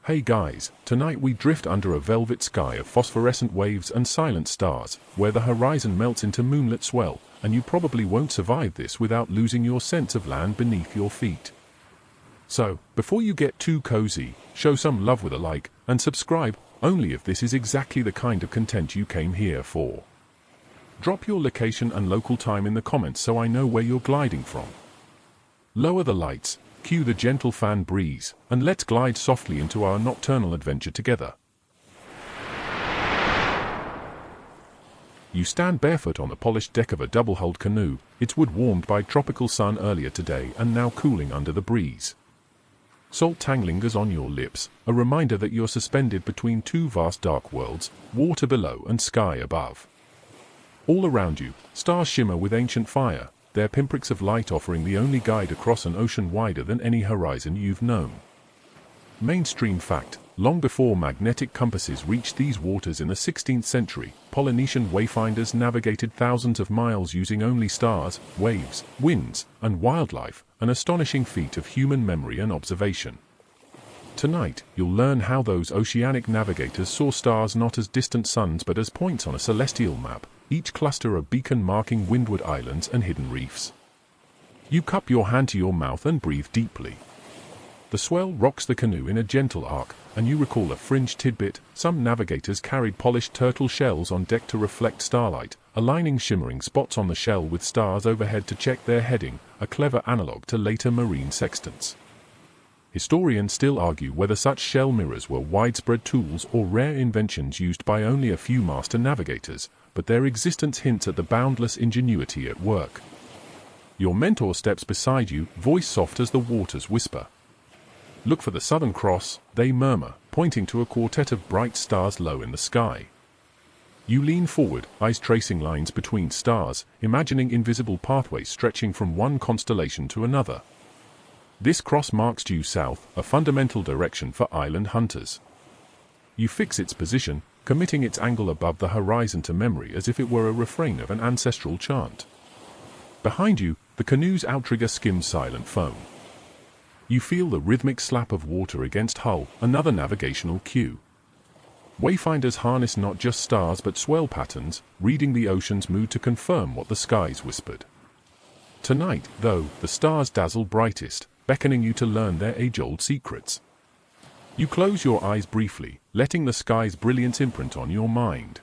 Hey guys, tonight we drift under a velvet sky of phosphorescent waves and silent stars, where the horizon melts into moonlit swell, and you probably won't survive this without losing your sense of land beneath your feet. So, before you get too cozy, show some love with a like, and subscribe, only if this is exactly the kind of content you came here for. Drop your location and local time in the comments so I know where you're gliding from. Lower the lights, cue the gentle fan breeze, and let's glide softly into our nocturnal adventure together. You stand barefoot on the polished deck of a double-hulled canoe, its wood warmed by tropical sun earlier today and now cooling under the breeze. Salt tang lingers on your lips, a reminder that you're suspended between two vast dark worlds, water below and sky above. All around you, stars shimmer with ancient fire, their pinpricks of light offering the only guide across an ocean wider than any horizon you've known. Mainstream fact: long before magnetic compasses reached these waters in the 16th century, Polynesian wayfinders navigated thousands of miles using only stars, waves, winds, and wildlife, an astonishing feat of human memory and observation. Tonight, you'll learn how those oceanic navigators saw stars not as distant suns but as points on a celestial map, each cluster a beacon marking windward islands and hidden reefs. You cup your hand to your mouth and breathe deeply. The swell rocks the canoe in a gentle arc, and you recall a fringe tidbit: some navigators carried polished turtle shells on deck to reflect starlight, aligning shimmering spots on the shell with stars overhead to check their heading, a clever analogue to later marine sextants. Historians still argue whether such shell mirrors were widespread tools or rare inventions used by only a few master navigators, but their existence hints at the boundless ingenuity at work. Your mentor steps beside you, voice soft as the waters whisper. "Look for the Southern Cross," they murmur, pointing to a quartet of bright stars low in the sky. You lean forward, eyes tracing lines between stars, imagining invisible pathways stretching from one constellation to another. This cross marks due south, a fundamental direction for island hunters. You fix its position, committing its angle above the horizon to memory as if it were a refrain of an ancestral chant. Behind you, the canoe's outrigger skims silent foam. You feel the rhythmic slap of water against hull, another navigational cue. Wayfinders harness not just stars but swell patterns, reading the ocean's mood to confirm what the skies whispered. Tonight, though, the stars dazzle brightest, beckoning you to learn their age-old secrets. You close your eyes briefly, letting the sky's brilliance imprint on your mind.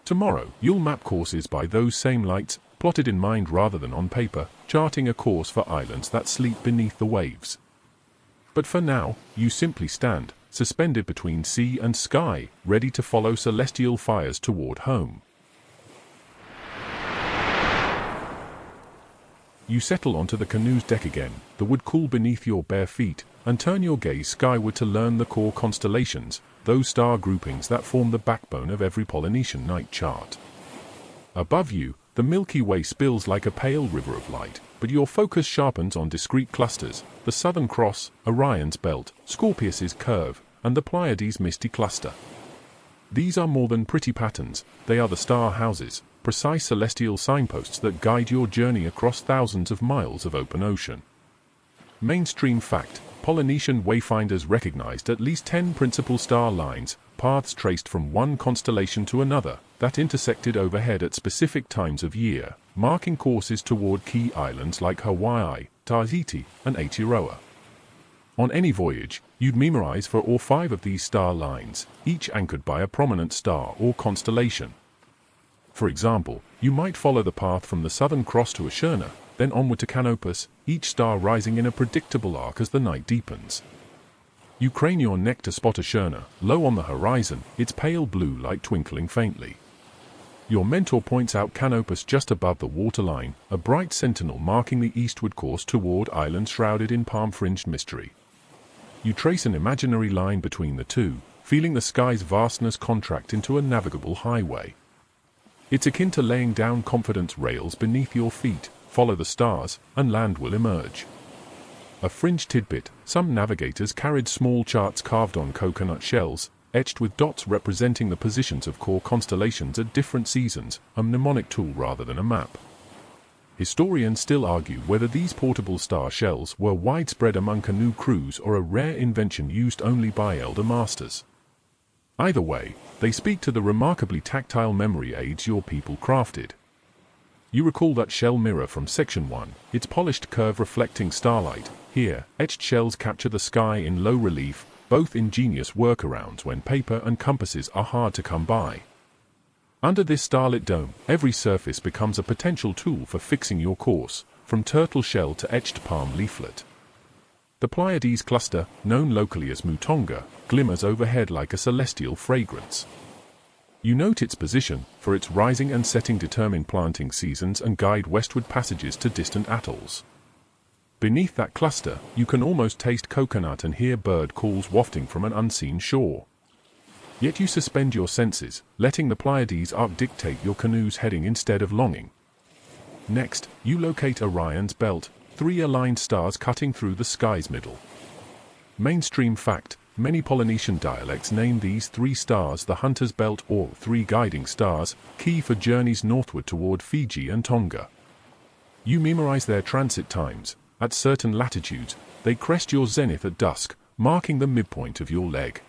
Tomorrow, you'll map courses by those same lights, plotted in mind rather than on paper, charting a course for islands that sleep beneath the waves. But for now, you simply stand, suspended between sea and sky, ready to follow celestial fires toward home. You settle onto the canoe's deck again, the wood cool beneath your bare feet, and turn your gaze skyward to learn the core constellations, those star groupings that form the backbone of every Polynesian night chart. Above you, the Milky Way spills like a pale river of light, but your focus sharpens on discrete clusters: the Southern Cross, Orion's belt, Scorpius's curve, and the Pleiades' misty cluster. These are more than pretty patterns, they are the star houses, precise celestial signposts that guide your journey across thousands of miles of open ocean. Mainstream fact: Polynesian wayfinders recognized at least 10 principal star lines, paths traced from one constellation to another, that intersected overhead at specific times of year, marking courses toward key islands like Hawaii, Tahiti, and Aotearoa. On any voyage, you'd memorize 4 or 5 of these star lines, each anchored by a prominent star or constellation. For example, you might follow the path from the Southern Cross to Acherna, then onward to Canopus, each star rising in a predictable arc as the night deepens. You crane your neck to spot Acherna, low on the horizon, its pale blue light twinkling faintly. Your mentor points out Canopus just above the waterline, a bright sentinel marking the eastward course toward islands shrouded in palm-fringed mystery. You trace an imaginary line between the two, feeling the sky's vastness contract into a navigable highway. It's akin to laying down confidence rails beneath your feet: follow the stars, and land will emerge. A fringe tidbit: some navigators carried small charts carved on coconut shells, etched with dots representing the positions of core constellations at different seasons, a mnemonic tool rather than a map. Historians still argue whether these portable star shells were widespread among canoe crews or a rare invention used only by elder masters. Either way, they speak to the remarkably tactile memory aids your people crafted. You recall that shell mirror from Section 1, its polished curve reflecting starlight. Here, etched shells capture the sky in low relief, both ingenious workarounds when paper and compasses are hard to come by. Under this starlit dome, every surface becomes a potential tool for fixing your course, from turtle shell to etched palm leaflet. The Pleiades cluster, known locally as Mutonga, glimmers overhead like a celestial fragrance. You note its position, for its rising and setting determine planting seasons and guide westward passages to distant atolls. Beneath that cluster, you can almost taste coconut and hear bird calls wafting from an unseen shore. Yet you suspend your senses, letting the Pleiades arc dictate your canoe's heading instead of longing. Next, you locate Orion's belt, 3 aligned stars cutting through the sky's middle. Mainstream fact: many Polynesian dialects name these 3 stars the Hunter's Belt or 3 guiding stars, key for journeys northward toward Fiji and Tonga. You memorize their transit times. At certain latitudes, they crest your zenith at dusk, marking the midpoint of your leg.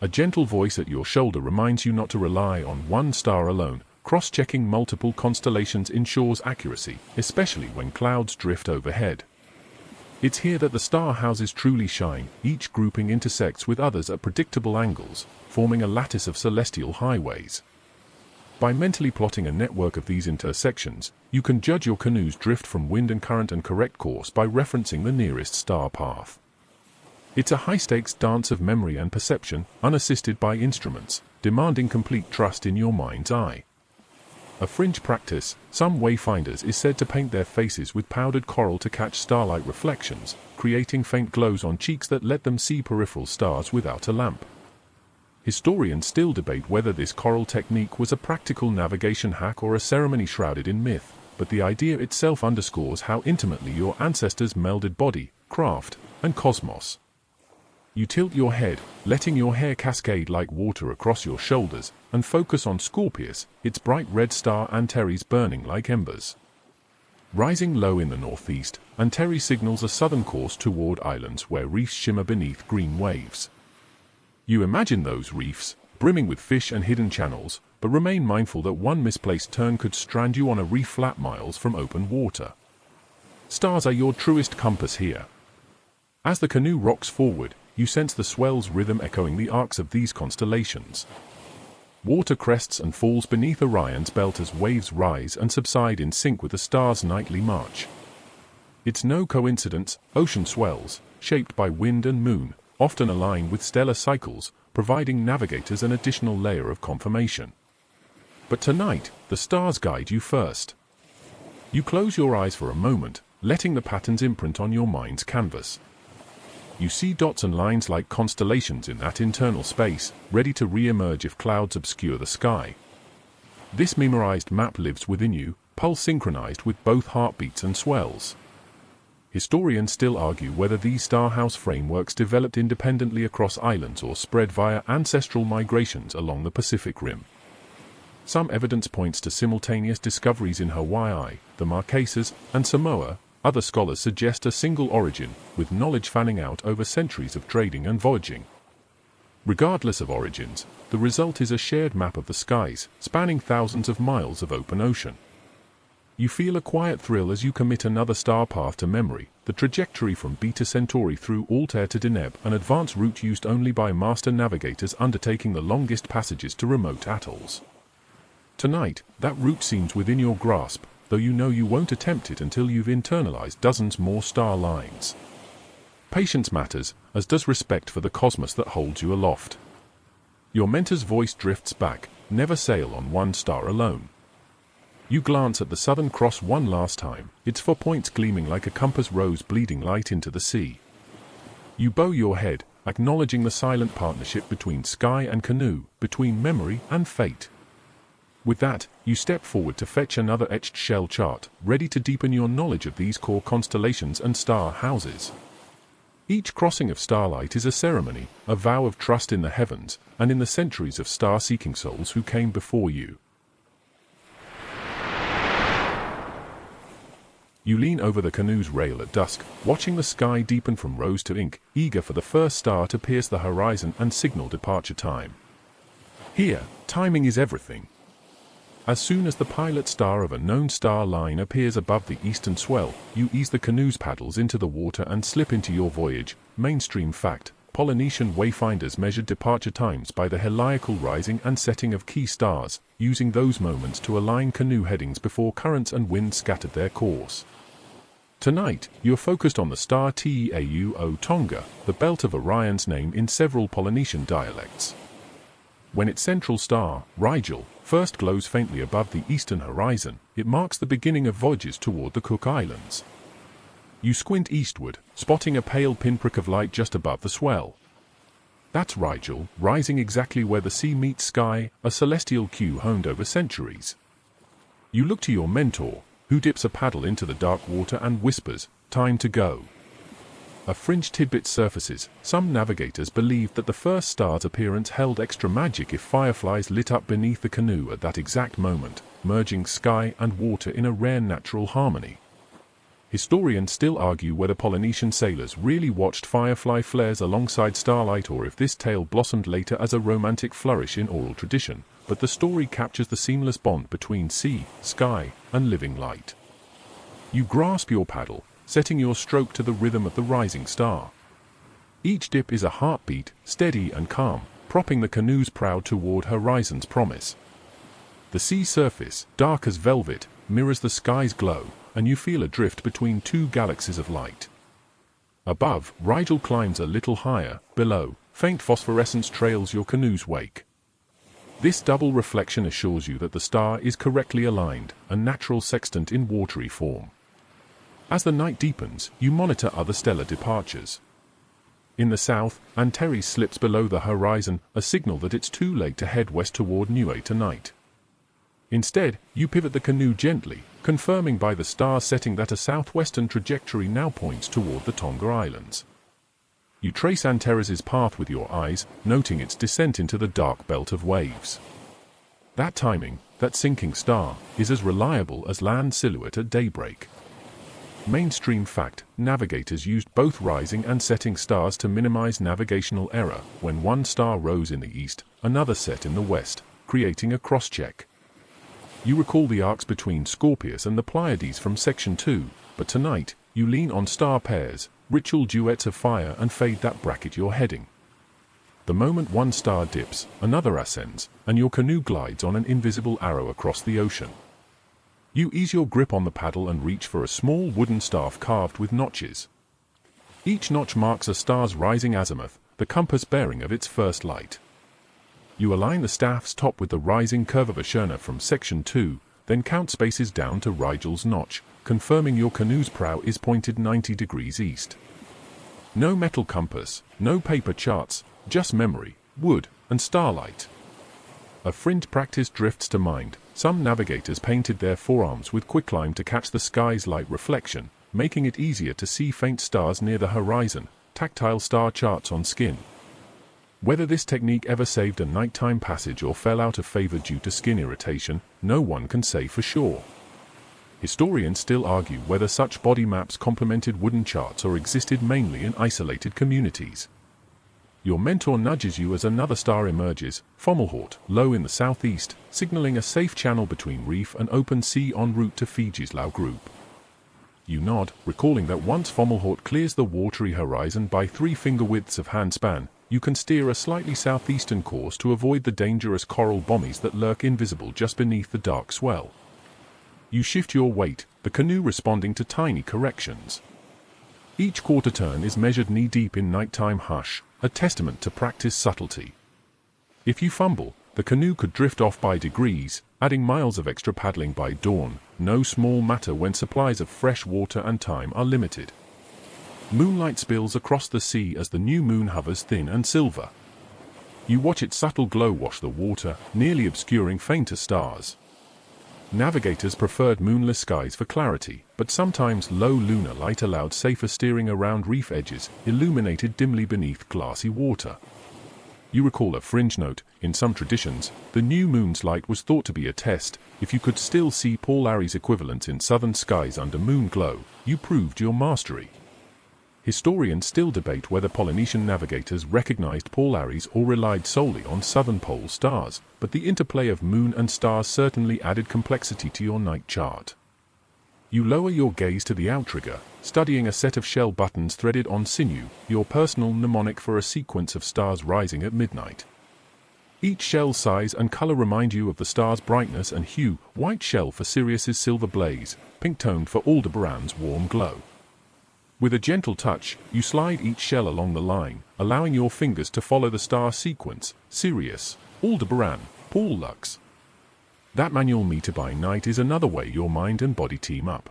A gentle voice at your shoulder reminds you not to rely on one star alone. Cross-checking multiple constellations ensures accuracy, especially when clouds drift overhead. It's here that the star houses truly shine. Each grouping intersects with others at predictable angles, forming a lattice of celestial highways. By mentally plotting a network of these intersections, you can judge your canoe's drift from wind and current and correct course by referencing the nearest star path. It's a high-stakes dance of memory and perception, unassisted by instruments, demanding complete trust in your mind's eye. A fringe practice, some wayfinders is said to paint their faces with powdered coral to catch starlight reflections, creating faint glows on cheeks that let them see peripheral stars without a lamp. Historians still debate whether this coral technique was a practical navigation hack or a ceremony shrouded in myth, but the idea itself underscores how intimately your ancestors melded body, craft, and cosmos. You tilt your head, letting your hair cascade like water across your shoulders, and focus on Scorpius, its bright red star Antares burning like embers. Rising low in the northeast, Antares signals a southern course toward islands where reefs shimmer beneath green waves. You imagine those reefs, brimming with fish and hidden channels, but remain mindful that one misplaced turn could strand you on a reef flat miles from open water. Stars are your truest compass here. As the canoe rocks forward, you sense the swell's rhythm echoing the arcs of these constellations. Water crests and falls beneath Orion's belt as waves rise and subside in sync with the star's nightly march. It's no coincidence, ocean swells, shaped by wind and moon, often align with stellar cycles, providing navigators an additional layer of confirmation. But tonight, the stars guide you first. You close your eyes for a moment, letting the patterns imprint on your mind's canvas. You see dots and lines like constellations in that internal space, ready to re-emerge if clouds obscure the sky. This memorized map lives within you, pulse synchronized with both heartbeats and swells. Historians still argue whether these star house frameworks developed independently across islands or spread via ancestral migrations along the Pacific Rim. Some evidence points to simultaneous discoveries in Hawaii, the Marquesas, and Samoa. Other scholars suggest a single origin, with knowledge fanning out over centuries of trading and voyaging. Regardless of origins, the result is a shared map of the skies, spanning thousands of miles of open ocean. You feel a quiet thrill as you commit another star path to memory, the trajectory from Beta Centauri through Altair to Deneb, an advanced route used only by master navigators undertaking the longest passages to remote atolls. Tonight, that route seems within your grasp, though you know you won't attempt it until you've internalized dozens more star lines. Patience matters, as does respect for the cosmos that holds you aloft. Your mentor's voice drifts back, never sail on one star alone. You glance at the Southern Cross one last time, its 4 points gleaming like a compass rose bleeding light into the sea. You bow your head, acknowledging the silent partnership between sky and canoe, between memory and fate. With that, you step forward to fetch another etched shell chart, ready to deepen your knowledge of these core constellations and star houses. Each crossing of starlight is a ceremony, a vow of trust in the heavens, and in the centuries of star-seeking souls who came before you. You lean over the canoe's rail at dusk, watching the sky deepen from rose to ink, eager for the first star to pierce the horizon and signal departure time. Here, timing is everything. As soon as the pilot star of a known star line appears above the eastern swell, you ease the canoe's paddles into the water and slip into your voyage. Mainstream fact: Polynesian wayfinders measured departure times by the heliacal rising and setting of key stars, using those moments to align canoe headings before currents and winds scattered their course. Tonight, you're focused on the star Tau Tonga, the belt of Orion's name in several Polynesian dialects. When its central star, Rigel, first glows faintly above the eastern horizon, it marks the beginning of voyages toward the Cook Islands. You squint eastward, spotting a pale pinprick of light just above the swell. That's Rigel, rising exactly where the sea meets sky, a celestial cue honed over centuries. You look to your mentor, who dips a paddle into the dark water and whispers, "Time to go." A fringe tidbit surfaces. Some navigators believed that the first star's appearance held extra magic if fireflies lit up beneath the canoe at that exact moment, merging sky and water in a rare natural harmony. Historians still argue whether Polynesian sailors really watched firefly flares alongside starlight or if this tale blossomed later as a romantic flourish in oral tradition, but the story captures the seamless bond between sea, sky, and living light. You grasp your paddle, setting your stroke to the rhythm of the rising star. Each dip is a heartbeat, steady and calm, propping the canoe's prow toward horizon's promise. The sea surface, dark as velvet, mirrors the sky's glow, and you feel adrift between two galaxies of light. Above, Rigel climbs a little higher. Below, faint phosphorescence trails your canoe's wake. This double reflection assures you that the star is correctly aligned, a natural sextant in watery form. As the night deepens, you monitor other stellar departures. In the south, Antares slips below the horizon, a signal that it's too late to head west toward Niue tonight. Instead, you pivot the canoe gently, confirming by the star setting that a southwestern trajectory now points toward the Tonga Islands. You trace Antares's path with your eyes, noting its descent into the dark belt of waves. That timing, that sinking star, is as reliable as land silhouette at daybreak. Mainstream fact: navigators used both rising and setting stars to minimize navigational error. When one star rose in the east, another set in the west, creating a cross-check. You recall the arcs between Scorpius and the Pleiades from Section 2, but tonight, you lean on star pairs, ritual duets of fire and fade that bracket your heading. The moment one star dips, another ascends, and your canoe glides on an invisible arrow across the ocean. You ease your grip on the paddle and reach for a small wooden staff carved with notches. Each notch marks a star's rising azimuth, the compass bearing of its first light. You align the staff's top with the rising curve of Ashurna from Section 2, then count spaces down to Rigel's notch, confirming your canoe's prow is pointed 90 degrees east. No metal compass, no paper charts, just memory, wood, and starlight. A fringe practice drifts to mind. Some navigators painted their forearms with quicklime to catch the sky's light reflection, making it easier to see faint stars near the horizon, tactile star charts on skin. Whether this technique ever saved a nighttime passage or fell out of favor due to skin irritation, no one can say for sure. Historians still argue whether such body maps complemented wooden charts or existed mainly in isolated communities. Your mentor nudges you as another star emerges, Fomalhaut, low in the southeast, signaling a safe channel between reef and open sea en route to Fiji's Lau Group. You nod, recalling that once Fomalhaut clears the watery horizon by 3 finger widths of handspan, you can steer a slightly southeastern course to avoid the dangerous coral bommies that lurk invisible just beneath the dark swell. You shift your weight, the canoe responding to tiny corrections. Each quarter turn is measured knee-deep in nighttime hush, a testament to practice subtlety. If you fumble, the canoe could drift off by degrees, adding miles of extra paddling by dawn, no small matter when supplies of fresh water and time are limited. Moonlight spills across the sea as the new moon hovers thin and silver. You watch its subtle glow wash the water, nearly obscuring fainter stars. Navigators preferred moonless skies for clarity, but sometimes low lunar light allowed safer steering around reef edges, illuminated dimly beneath glassy water. You recall a fringe note, In some traditions, the new moon's light was thought to be a test. If you could still see Polari's equivalent in southern skies under moon glow, you proved your mastery. Historians still debate whether Polynesian navigators recognized Polaris or relied solely on southern pole stars, but the interplay of moon and stars certainly added complexity to your night chart. You lower your gaze to the outrigger, studying a set of shell buttons threaded on sinew, your personal mnemonic for a sequence of stars rising at midnight. Each shell's size and color remind you of the star's brightness and hue: white shell for Sirius's silver blaze, pink-toned for Aldebaran's warm glow. With a gentle touch, you slide each shell along the line, allowing your fingers to follow the star sequence: Sirius, Aldebaran, Pollux. That manual meter by night is another way your mind and body team up.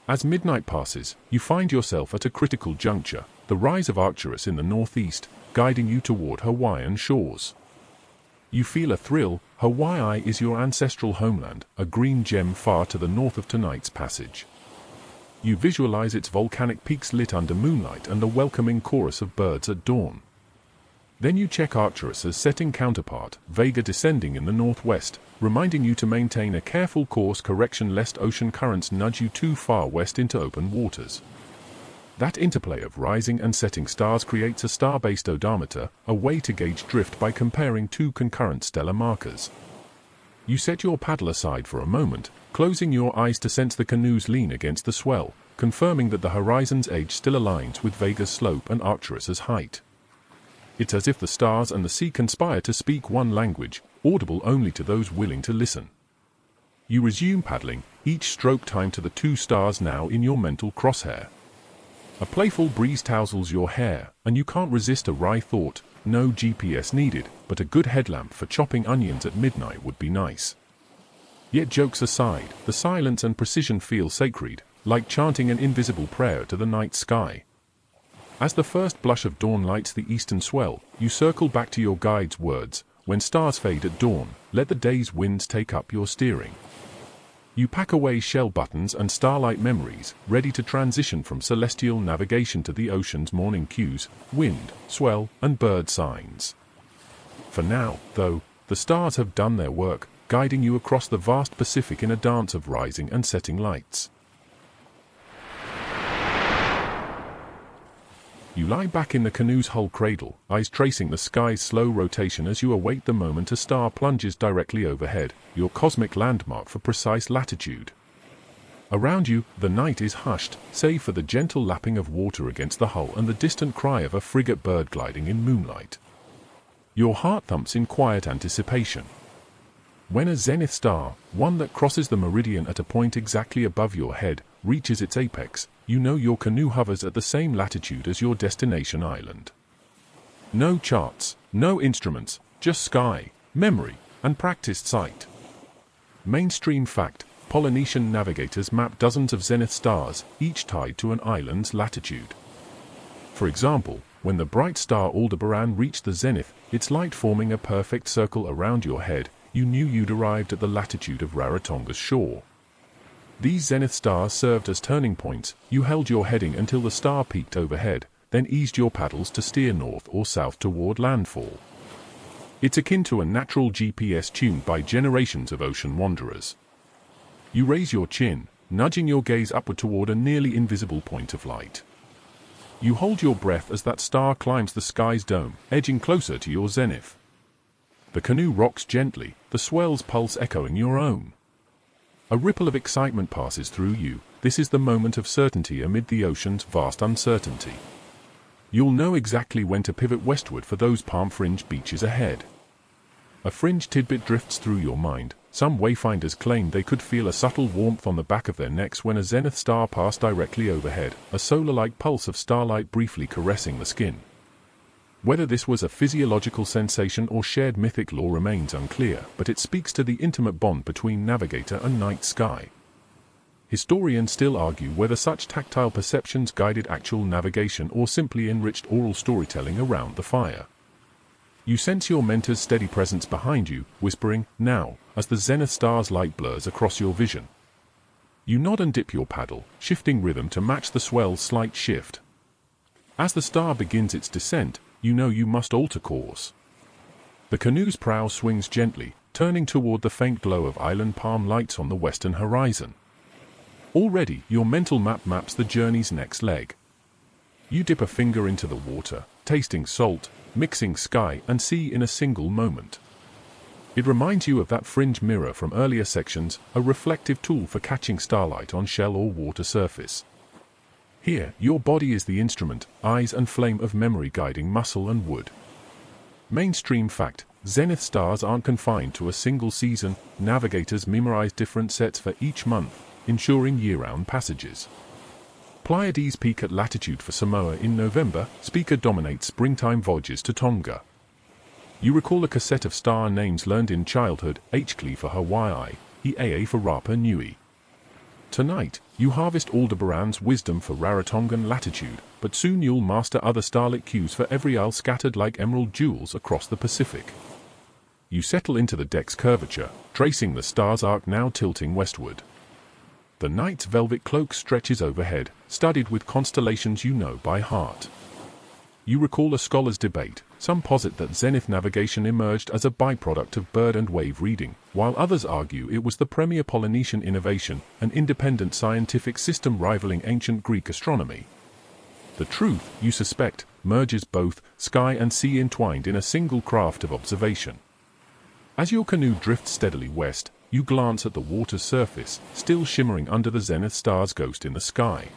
As midnight passes, you find yourself at a critical juncture, the rise of Arcturus in the northeast, guiding you toward Hawaiian shores. You feel a thrill. Hawaii is your ancestral homeland, a green gem far to the north of tonight's passage. You visualize its volcanic peaks lit under moonlight and the welcoming chorus of birds at dawn. Then you check Arcturus's setting counterpart, Vega, descending in the northwest, reminding you to maintain a careful course correction lest ocean currents nudge you too far west into open waters. That interplay of rising and setting stars creates a star-based odometer, a way to gauge drift by comparing two concurrent stellar markers. You set your paddle aside for a moment, closing your eyes to sense the canoe's lean against the swell, confirming that the horizon's edge still aligns with Vega's slope and Arcturus's height. It's as if the stars and the sea conspire to speak one language, audible only to those willing to listen. You resume paddling, each stroke timed to the two stars now in your mental crosshair. A playful breeze tousles your hair, and you can't resist a wry thought: no GPS needed, but a good headlamp for chopping onions at midnight would be nice. Yet jokes aside, the silence and precision feel sacred, like chanting an invisible prayer to the night sky. As the first blush of dawn lights the eastern swell, you circle back to your guide's words: when stars fade at dawn, let the day's winds take up your steering. You pack away shell buttons and starlight memories, ready to transition from celestial navigation to the ocean's morning cues: wind, swell, and bird signs. For now, though, the stars have done their work, guiding you across the vast Pacific in a dance of rising and setting lights. You lie back in the canoe's hull cradle, eyes tracing the sky's slow rotation as you await the moment a star plunges directly overhead, your cosmic landmark for precise latitude. Around you, the night is hushed, save for the gentle lapping of water against the hull and the distant cry of a frigate bird gliding in moonlight. Your heart thumps in quiet anticipation. When a zenith star, one that crosses the meridian at a point exactly above your head, reaches its apex, you know your canoe hovers at the same latitude as your destination island. No charts, no instruments, just sky, memory, and practiced sight. Mainstream fact: Polynesian navigators map dozens of zenith stars, each tied to an island's latitude. For example, when the bright star Aldebaran reached the zenith, its light forming a perfect circle around your head, you knew you'd arrived at the latitude of Rarotonga's shore. These zenith stars served as turning points. You held your heading until the star peaked overhead, then eased your paddles to steer north or south toward landfall. It's akin to a natural GPS tuned by generations of ocean wanderers. You raise your chin, nudging your gaze upward toward a nearly invisible point of light. You hold your breath as that star climbs the sky's dome, edging closer to your zenith. The canoe rocks gently, the swell's pulse echoing your own. A ripple of excitement passes through you. This is the moment of certainty amid the ocean's vast uncertainty. You'll know exactly when to pivot westward for those palm-fringed beaches ahead. A fringe tidbit drifts through your mind. Some wayfinders claim they could feel a subtle warmth on the back of their necks when a zenith star passed directly overhead, a solar-like pulse of starlight briefly caressing the skin. Whether this was a physiological sensation or shared mythic lore remains unclear, but it speaks to the intimate bond between navigator and night sky. Historians still argue whether such tactile perceptions guided actual navigation or simply enriched oral storytelling around the fire. You sense your mentor's steady presence behind you, whispering, "Now," as the zenith star's light blurs across your vision. You nod and dip your paddle, shifting rhythm to match the swell's slight shift. As the star begins its descent, you know you must alter course. The canoe's prow swings gently, turning toward the faint glow of island palm lights on the western horizon. Already, your mental map maps the journey's next leg. You dip a finger into the water, tasting salt, mixing sky and sea in a single moment. It reminds you of that fringe mirror from earlier sections, a reflective tool for catching starlight on shell or water surface. Here, your body is the instrument, eyes and flame of memory guiding muscle and wood. Mainstream fact: zenith stars aren't confined to a single season. Navigators memorize different sets for each month, ensuring year-round passages. Pleiades peak at latitude for Samoa in November. Speaker dominates springtime voyages to Tonga. You recall a cassette of star names learned in childhood: Hkli for Hawaii, Eaa for Rapa Nui. Tonight, you harvest Aldebaran's wisdom for Rarotongan latitude, but soon you'll master other starlit cues for every isle scattered like emerald jewels across the Pacific. You settle into the deck's curvature, tracing the star's arc now tilting westward. The night's velvet cloak stretches overhead, studded with constellations you know by heart. You recall a scholar's debate. Some posit that zenith navigation emerged as a byproduct of bird and wave reading, while others argue it was the premier Polynesian innovation, an independent scientific system rivaling ancient Greek astronomy. The truth, you suspect, merges both, sky and sea entwined in a single craft of observation. As your canoe drifts steadily west, you glance at the water's surface, still shimmering under the zenith star's ghost in the sky.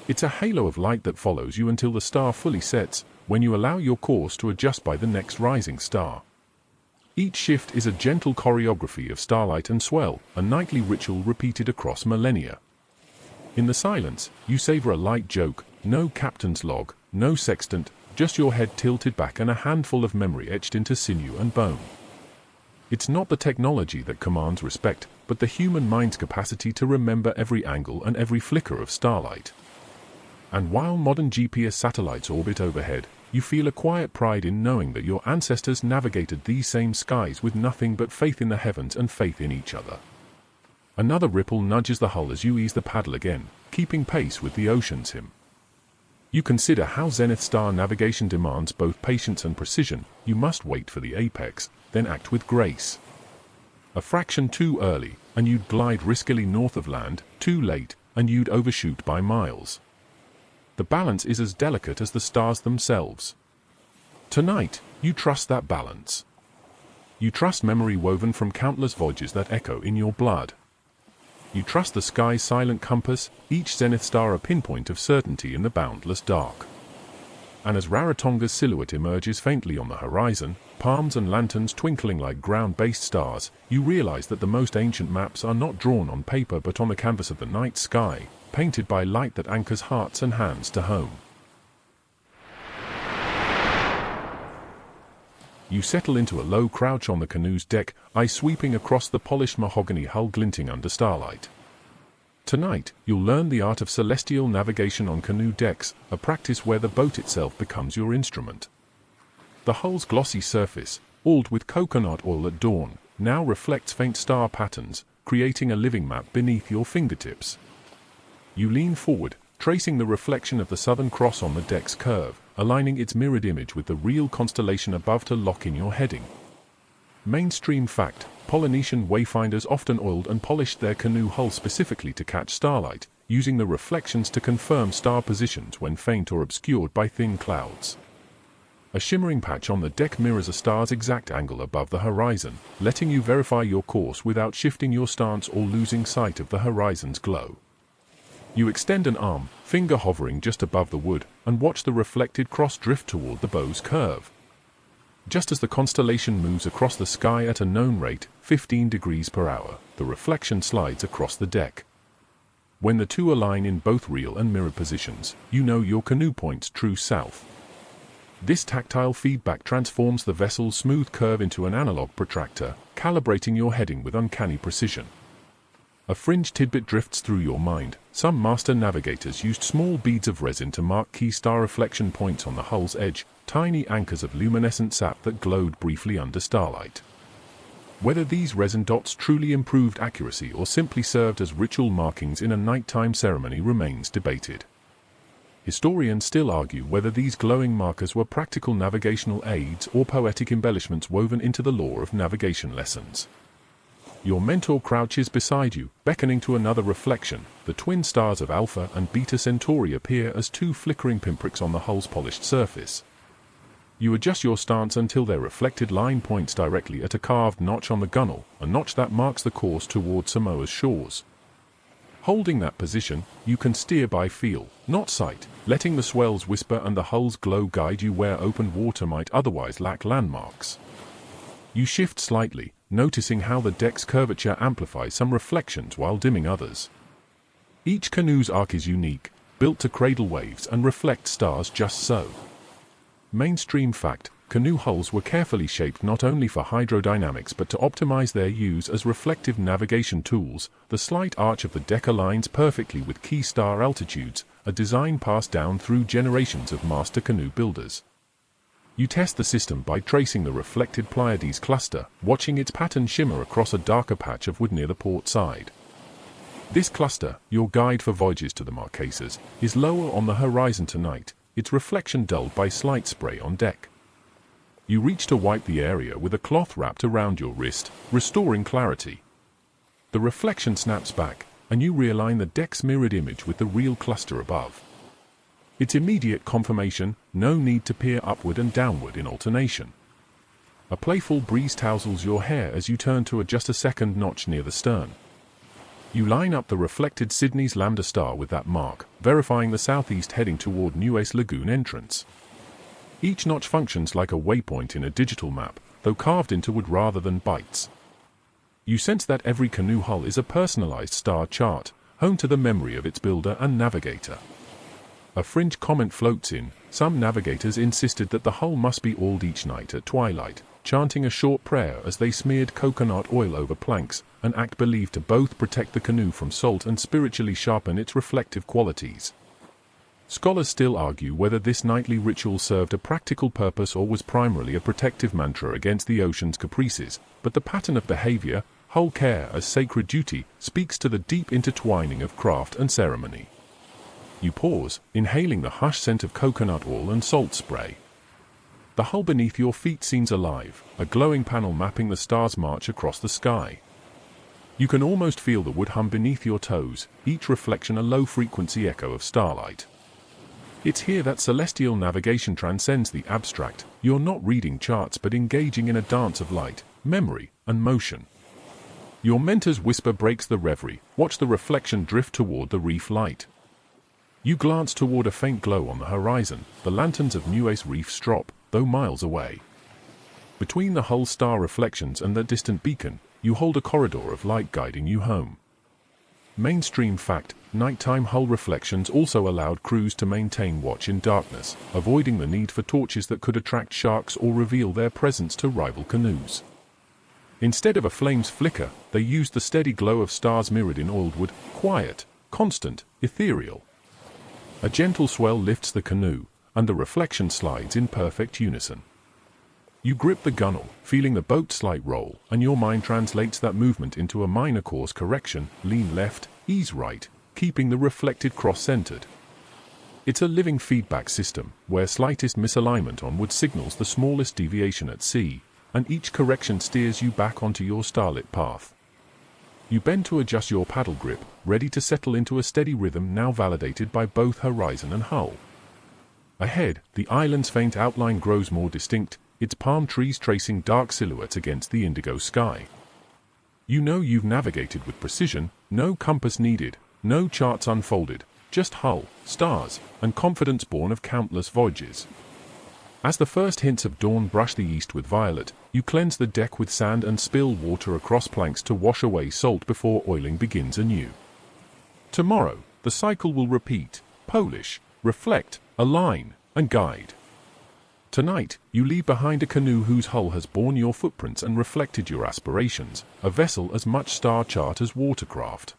It's a halo of light that follows you until the star fully sets, when you allow your course to adjust by the next rising star. Each shift is a gentle choreography of starlight and swell, a nightly ritual repeated across millennia. In the silence, you savor a light joke: no captain's log, no sextant, just your head tilted back and a handful of memory etched into sinew and bone. It's not the technology that commands respect, but the human mind's capacity to remember every angle and every flicker of starlight. And while modern GPS satellites orbit overhead, you feel a quiet pride in knowing that your ancestors navigated these same skies with nothing but faith in the heavens and faith in each other. Another ripple nudges the hull as you ease the paddle again, keeping pace with the ocean's hymn. You consider how zenith star navigation demands both patience and precision. You must wait for the apex, then act with grace. A fraction too early, and you'd glide riskily north of land; too late, and you'd overshoot by miles. The balance is as delicate as the stars themselves. Tonight, you trust that balance. You trust memory woven from countless voyages that echo in your blood. You trust the sky's silent compass, each zenith star a pinpoint of certainty in the boundless dark. And as Rarotonga's silhouette emerges faintly on the horizon, palms and lanterns twinkling like ground-based stars, you realize that the most ancient maps are not drawn on paper but on the canvas of the night sky, painted by light that anchors hearts and hands to home. You settle into a low crouch on the canoe's deck, eyes sweeping across the polished mahogany hull glinting under starlight. Tonight, you'll learn the art of celestial navigation on canoe decks, a practice where the boat itself becomes your instrument. The hull's glossy surface, oiled with coconut oil at dawn, now reflects faint star patterns, creating a living map beneath your fingertips. You lean forward, tracing the reflection of the Southern Cross on the deck's curve, aligning its mirrored image with the real constellation above to lock in your heading. Mainstream fact: Polynesian wayfinders often oiled and polished their canoe hull specifically to catch starlight, using the reflections to confirm star positions when faint or obscured by thin clouds. A shimmering patch on the deck mirrors a star's exact angle above the horizon, letting you verify your course without shifting your stance or losing sight of the horizon's glow. You extend an arm, finger hovering just above the wood, and watch the reflected cross drift toward the bow's curve. Just as the constellation moves across the sky at a known rate, 15 degrees per hour, the reflection slides across the deck. When the two align in both real and mirror positions, you know your canoe points true south. This tactile feedback transforms the vessel's smooth curve into an analog protractor, calibrating your heading with uncanny precision. A fringe tidbit drifts through your mind. Some master navigators used small beads of resin to mark key star reflection points on the hull's edge, tiny anchors of luminescent sap that glowed briefly under starlight. Whether these resin dots truly improved accuracy or simply served as ritual markings in a nighttime ceremony remains debated. Historians still argue whether these glowing markers were practical navigational aids or poetic embellishments woven into the lore of navigation lessons. Your mentor crouches beside you, beckoning to another reflection. The twin stars of Alpha and Beta Centauri appear as two flickering pinpricks on the hull's polished surface. You adjust your stance until their reflected line points directly at a carved notch on the gunwale, a notch that marks the course toward Samoa's shores. Holding that position, you can steer by feel, not sight, letting the swells whisper and the hull's glow guide you where open water might otherwise lack landmarks. You shift slightly, noticing how the deck's curvature amplifies some reflections while dimming others. Each canoe's arc is unique, built to cradle waves and reflect stars just so. Mainstream fact: canoe hulls were carefully shaped not only for hydrodynamics but to optimize their use as reflective navigation tools. The slight arch of the deck aligns perfectly with key star altitudes, a design passed down through generations of master canoe builders. You test the system by tracing the reflected Pleiades cluster, watching its pattern shimmer across a darker patch of wood near the port side. This cluster, your guide for voyages to the Marquesas, is lower on the horizon tonight, its reflection dulled by slight spray on deck. You reach to wipe the area with a cloth wrapped around your wrist, restoring clarity. The reflection snaps back, and you realign the deck's mirrored image with the real cluster above. It's immediate confirmation, no need to peer upward and downward in alternation. A playful breeze tousles your hair as you turn to adjust a second notch near the stern. You line up the reflected Sydney's Lambda star with that mark, verifying the southeast heading toward Nuez Lagoon entrance. Each notch functions like a waypoint in a digital map, though carved into wood rather than bytes. You sense that every canoe hull is a personalized star chart, home to the memory of its builder and navigator. A fringe comment floats in: some navigators insisted that the hull must be oiled each night at twilight, chanting a short prayer as they smeared coconut oil over planks, an act believed to both protect the canoe from salt and spiritually sharpen its reflective qualities. Scholars still argue whether this nightly ritual served a practical purpose or was primarily a protective mantra against the ocean's caprices, but the pattern of behavior, hull care as sacred duty, speaks to the deep intertwining of craft and ceremony. You pause, inhaling the hushed scent of coconut oil and salt spray. The hull beneath your feet seems alive, a glowing panel mapping the stars' march across the sky. You can almost feel the wood hum beneath your toes, each reflection a low-frequency echo of starlight. It's here that celestial navigation transcends the abstract. You're not reading charts but engaging in a dance of light, memory, and motion. Your mentor's whisper breaks the reverie: watch the reflection drift toward the reef light. You glance toward a faint glow on the horizon. The lanterns of Nuez Reef's drop, though miles away. Between the hull star reflections and the distant beacon, you hold a corridor of light guiding you home. Mainstream fact: nighttime hull reflections also allowed crews to maintain watch in darkness, avoiding the need for torches that could attract sharks or reveal their presence to rival canoes. Instead of a flame's flicker, they used the steady glow of stars mirrored in oiled wood, quiet, constant, ethereal. A gentle swell lifts the canoe, and the reflection slides in perfect unison. You grip the gunwale, feeling the boat's slight roll, and your mind translates that movement into a minor course correction: lean left, ease right, keeping the reflected cross centered. It's a living feedback system, where slightest misalignment on wood signals the smallest deviation at sea, and each correction steers you back onto your starlit path. You bend to adjust your paddle grip, ready to settle into a steady rhythm now validated by both horizon and hull. Ahead, the island's faint outline grows more distinct, its palm trees tracing dark silhouettes against the indigo sky. You know you've navigated with precision, no compass needed, no charts unfolded, just hull, stars, and confidence born of countless voyages. As the first hints of dawn brush the east with violet, you cleanse the deck with sand and spill water across planks to wash away salt before oiling begins anew. Tomorrow, the cycle will repeat: polish, reflect, align, and guide. Tonight, you leave behind a canoe whose hull has borne your footprints and reflected your aspirations, a vessel as much star chart as watercraft.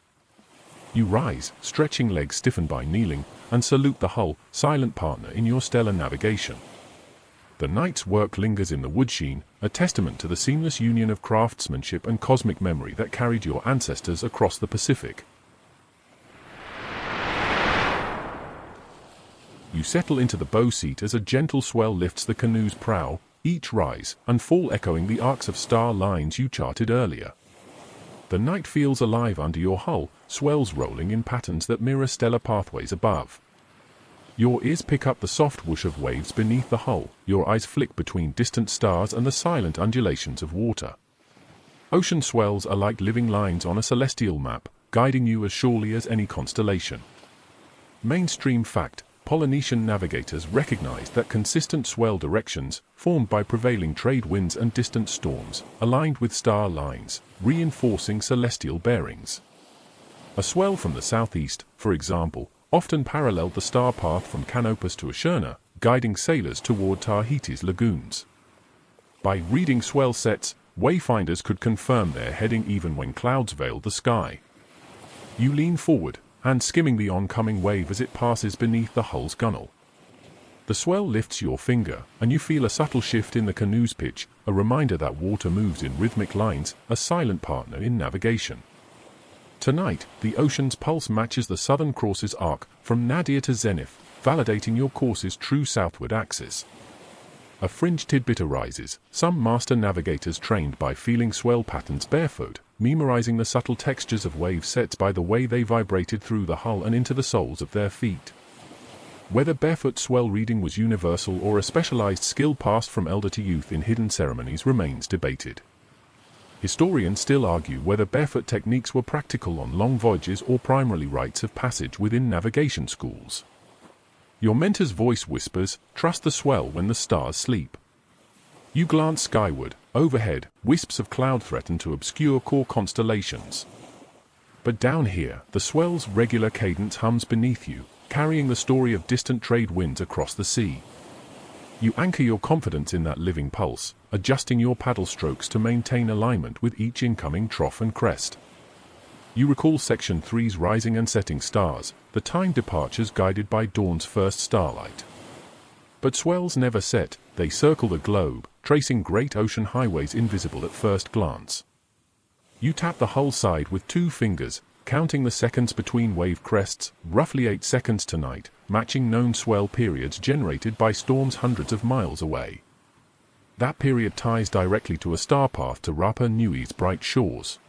You rise, stretching legs stiffened by kneeling, and salute the hull, silent partner in your stellar navigation. The night's work lingers in the wood sheen, a testament to the seamless union of craftsmanship and cosmic memory that carried your ancestors across the Pacific. You settle into the bow seat as a gentle swell lifts the canoe's prow, each rise and fall echoing the arcs of star lines you charted earlier. The night feels alive under your hull, swells rolling in patterns that mirror stellar pathways above. Your ears pick up the soft whoosh of waves beneath the hull, your eyes flick between distant stars and the silent undulations of water. Ocean swells are like living lines on a celestial map, guiding you as surely as any constellation. Mainstream fact: Polynesian navigators recognized that consistent swell directions, formed by prevailing trade winds and distant storms, aligned with star lines, reinforcing celestial bearings. A swell from the southeast, for example, often paralleled the star path from Canopus to Oceania, guiding sailors toward Tahiti's lagoons. By reading swell sets, wayfinders could confirm their heading even when clouds veiled the sky. You lean forward, hand skimming the oncoming wave as it passes beneath the hull's gunnel. The swell lifts your finger, and you feel a subtle shift in the canoe's pitch, a reminder that water moves in rhythmic lines, a silent partner in navigation. Tonight, the ocean's pulse matches the Southern Cross's arc, from nadir to zenith, validating your course's true southward axis. A fringe tidbit arises: some master navigators trained by feeling swell patterns barefoot, memorizing the subtle textures of wave sets by the way they vibrated through the hull and into the soles of their feet. Whether barefoot swell reading was universal or a specialized skill passed from elder to youth in hidden ceremonies remains debated. Historians still argue whether barefoot techniques were practical on long voyages or primarily rites of passage within navigation schools. Your mentor's voice whispers, "Trust the swell when the stars sleep." You glance skyward. Overhead, wisps of cloud threaten to obscure core constellations. But down here, the swell's regular cadence hums beneath you, carrying the story of distant trade winds across the sea. You anchor your confidence in that living pulse, adjusting your paddle strokes to maintain alignment with each incoming trough and crest. You recall Section 3's rising and setting stars, the time departures guided by dawn's first starlight. But swells never set, they circle the globe, tracing great ocean highways invisible at first glance. You tap the hull side with 2 fingers, counting the seconds between wave crests, roughly 8 seconds tonight, matching known swell periods generated by storms hundreds of miles away. That period ties directly to a star path to Rapa Nui's bright shores.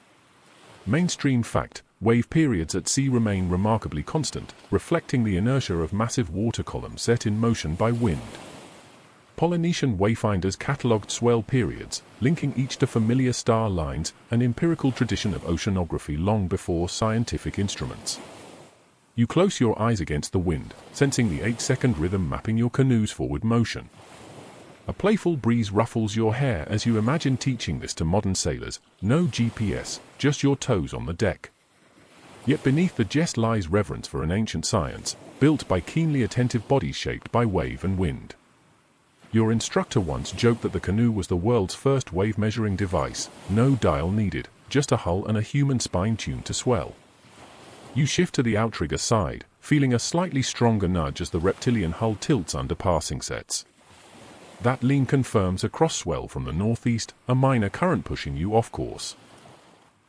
Mainstream fact: wave periods at sea remain remarkably constant, reflecting the inertia of massive water columns set in motion by wind. Polynesian wayfinders catalogued swell periods, linking each to familiar star lines, an empirical tradition of oceanography long before scientific instruments. You close your eyes against the wind, sensing the 8-second rhythm mapping your canoe's forward motion. A playful breeze ruffles your hair as you imagine teaching this to modern sailors: no GPS, just your toes on the deck. Yet beneath the jest lies reverence for an ancient science, built by keenly attentive bodies shaped by wave and wind. Your instructor once joked that the canoe was the world's first wave-measuring device: no dial needed, just a hull and a human spine tuned to swell. You shift to the outrigger side, feeling a slightly stronger nudge as the reptilian hull tilts under passing sets. That lean confirms a cross-swell from the northeast, a minor current pushing you off course.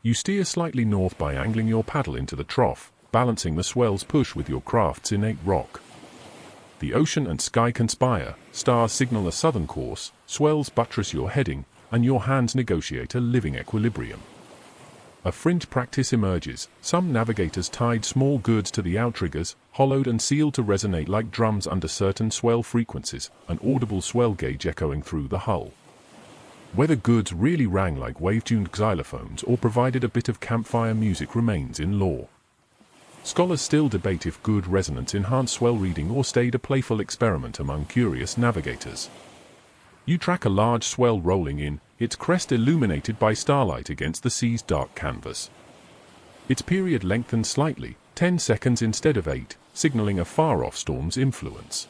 You steer slightly north by angling your paddle into the trough, balancing the swell's push with your craft's innate rock. The ocean and sky conspire, stars signal a southern course, swells buttress your heading, and your hands negotiate a living equilibrium. A fringe practice emerges: some navigators tied small goods to the outriggers, hollowed and sealed to resonate like drums under certain swell frequencies, an audible swell gauge echoing through the hull. Whether goods really rang like wave-tuned xylophones or provided a bit of campfire music remains in lore. Scholars still debate if good resonance enhanced swell reading or stayed a playful experiment among curious navigators. You track a large swell rolling in, its crest illuminated by starlight against the sea's dark canvas. Its period lengthens slightly, 10 seconds instead of 8, signaling a far-off storm's influence.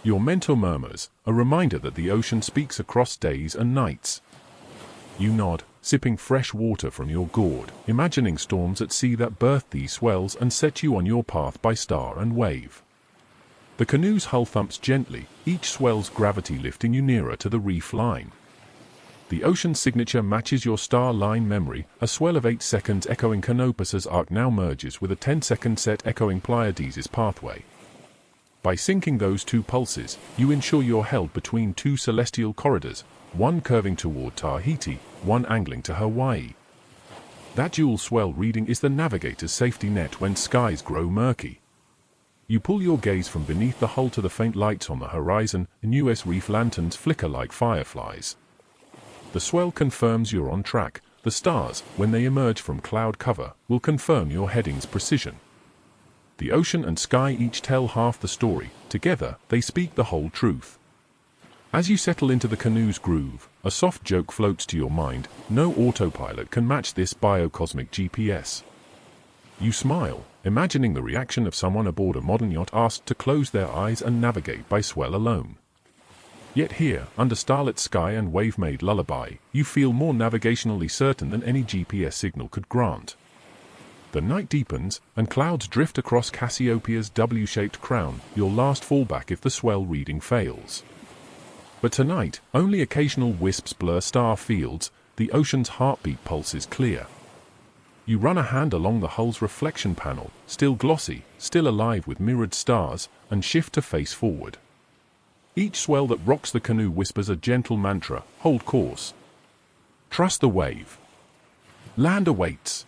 Your mentor murmurs, a reminder that the ocean speaks across days and nights. You nod, sipping fresh water from your gourd, imagining storms at sea that birth these swells and set you on your path by star and wave. The canoe's hull thumps gently, each swell's gravity lifting you nearer to the reef line. The ocean's signature matches your star line memory, a swell of 8 seconds echoing Canopus's arc now merges with a 10-second set echoing Pleiades' pathway. By syncing those two pulses, you ensure you're held between two celestial corridors, one curving toward Tahiti, one angling to Hawaii. That dual swell reading is the navigator's safety net when skies grow murky. You pull your gaze from beneath the hull to the faint lights on the horizon, and US reef lanterns flicker like fireflies. The swell confirms you're on track. The stars, when they emerge from cloud cover, will confirm your heading's precision. The ocean and sky each tell half the story. Together, they speak the whole truth. As you settle into the canoe's groove, a soft joke floats to your mind. No autopilot can match this biocosmic GPS. You smile, imagining the reaction of someone aboard a modern yacht asked to close their eyes and navigate by swell alone. Yet here, under starlit sky and wave-made lullaby, you feel more navigationally certain than any GPS signal could grant. The night deepens, and clouds drift across Cassiopeia's W-shaped crown, your last fallback if the swell reading fails. But tonight, only occasional wisps blur star fields. The ocean's heartbeat pulse is clear. You run a hand along the hull's reflection panel, still glossy, still alive with mirrored stars, and shift to face forward. Each swell that rocks the canoe whispers a gentle mantra: hold course. Trust the wave. Land awaits.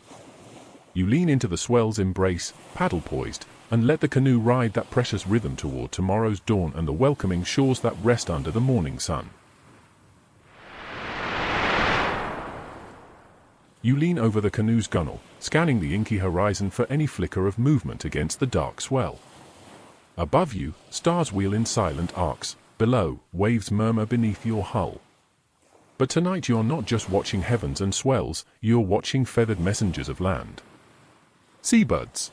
You lean into the swell's embrace, paddle poised, and let the canoe ride that precious rhythm toward tomorrow's dawn and the welcoming shores that rest under the morning sun. You lean over the canoe's gunwale, scanning the inky horizon for any flicker of movement against the dark swell. Above you, stars wheel in silent arcs. Below, waves murmur beneath your hull. But tonight you're not just watching heavens and swells, you're watching feathered messengers of land. Seabirds.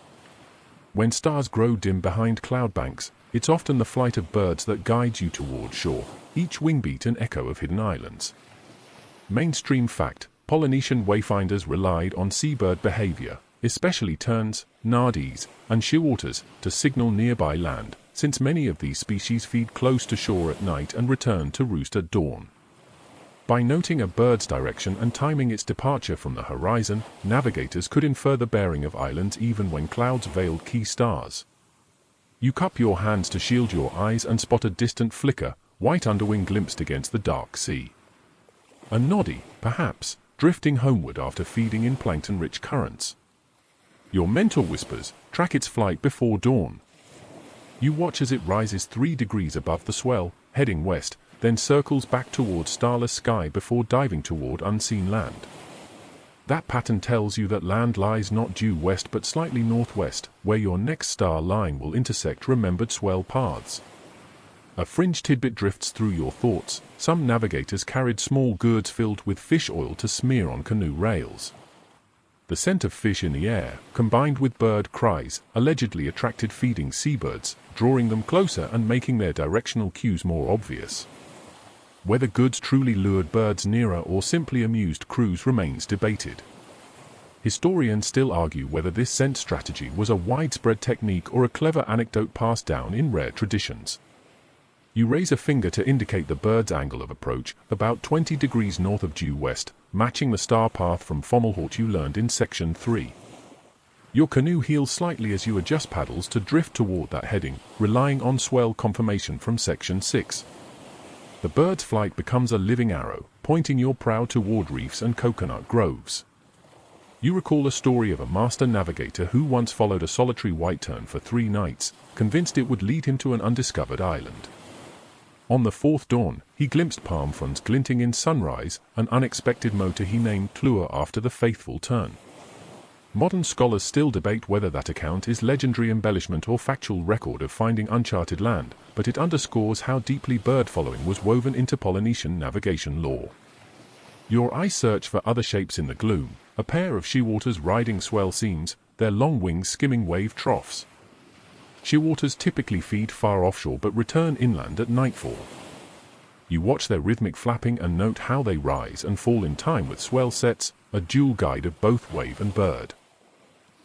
When stars grow dim behind cloud banks, it's often the flight of birds that guides you toward shore, each wingbeat an echo of hidden islands. Mainstream fact: Polynesian wayfinders relied on seabird behavior, especially terns, nardis, and shearwaters, to signal nearby land, since many of these species feed close to shore at night and return to roost at dawn. By noting a bird's direction and timing its departure from the horizon, navigators could infer the bearing of islands even when clouds veiled key stars. You cup your hands to shield your eyes and spot a distant flicker, white underwing glimpsed against the dark sea. A noddy, perhaps, drifting homeward after feeding in plankton-rich currents. Your mentor whispers, track its flight before dawn. You watch as it rises 3 degrees above the swell, heading west, then circles back toward starless sky before diving toward unseen land. That pattern tells you that land lies not due west but slightly northwest, where your next star line will intersect remembered swell paths. A fringe tidbit drifts through your thoughts. Some navigators carried small gourds filled with fish oil to smear on canoe rails. The scent of fish in the air, combined with bird cries, allegedly attracted feeding seabirds, drawing them closer and making their directional cues more obvious. Whether goods truly lured birds nearer or simply amused crews remains debated. Historians still argue whether this scent strategy was a widespread technique or a clever anecdote passed down in rare traditions. You raise a finger to indicate the bird's angle of approach, about 20 degrees north of due west, matching the star path from Fomalhaut you learned in Section 3. Your canoe heels slightly as you adjust paddles to drift toward that heading, relying on swell confirmation from Section 6. The bird's flight becomes a living arrow, pointing your prow toward reefs and coconut groves. You recall a story of a master navigator who once followed a solitary white tern for 3 nights, convinced it would lead him to an undiscovered island. On the 4th dawn, he glimpsed palm fronds glinting in sunrise, an unexpected motor he named Tlua after the faithful tern. Modern scholars still debate whether that account is legendary embellishment or factual record of finding uncharted land, but it underscores how deeply bird following was woven into Polynesian navigation lore. Your eyes search for other shapes in the gloom, a pair of shearwaters riding swell seams, their long wings skimming wave troughs. Shearwaters typically feed far offshore but return inland at nightfall. You watch their rhythmic flapping and note how they rise and fall in time with swell sets, a dual guide of both wave and bird.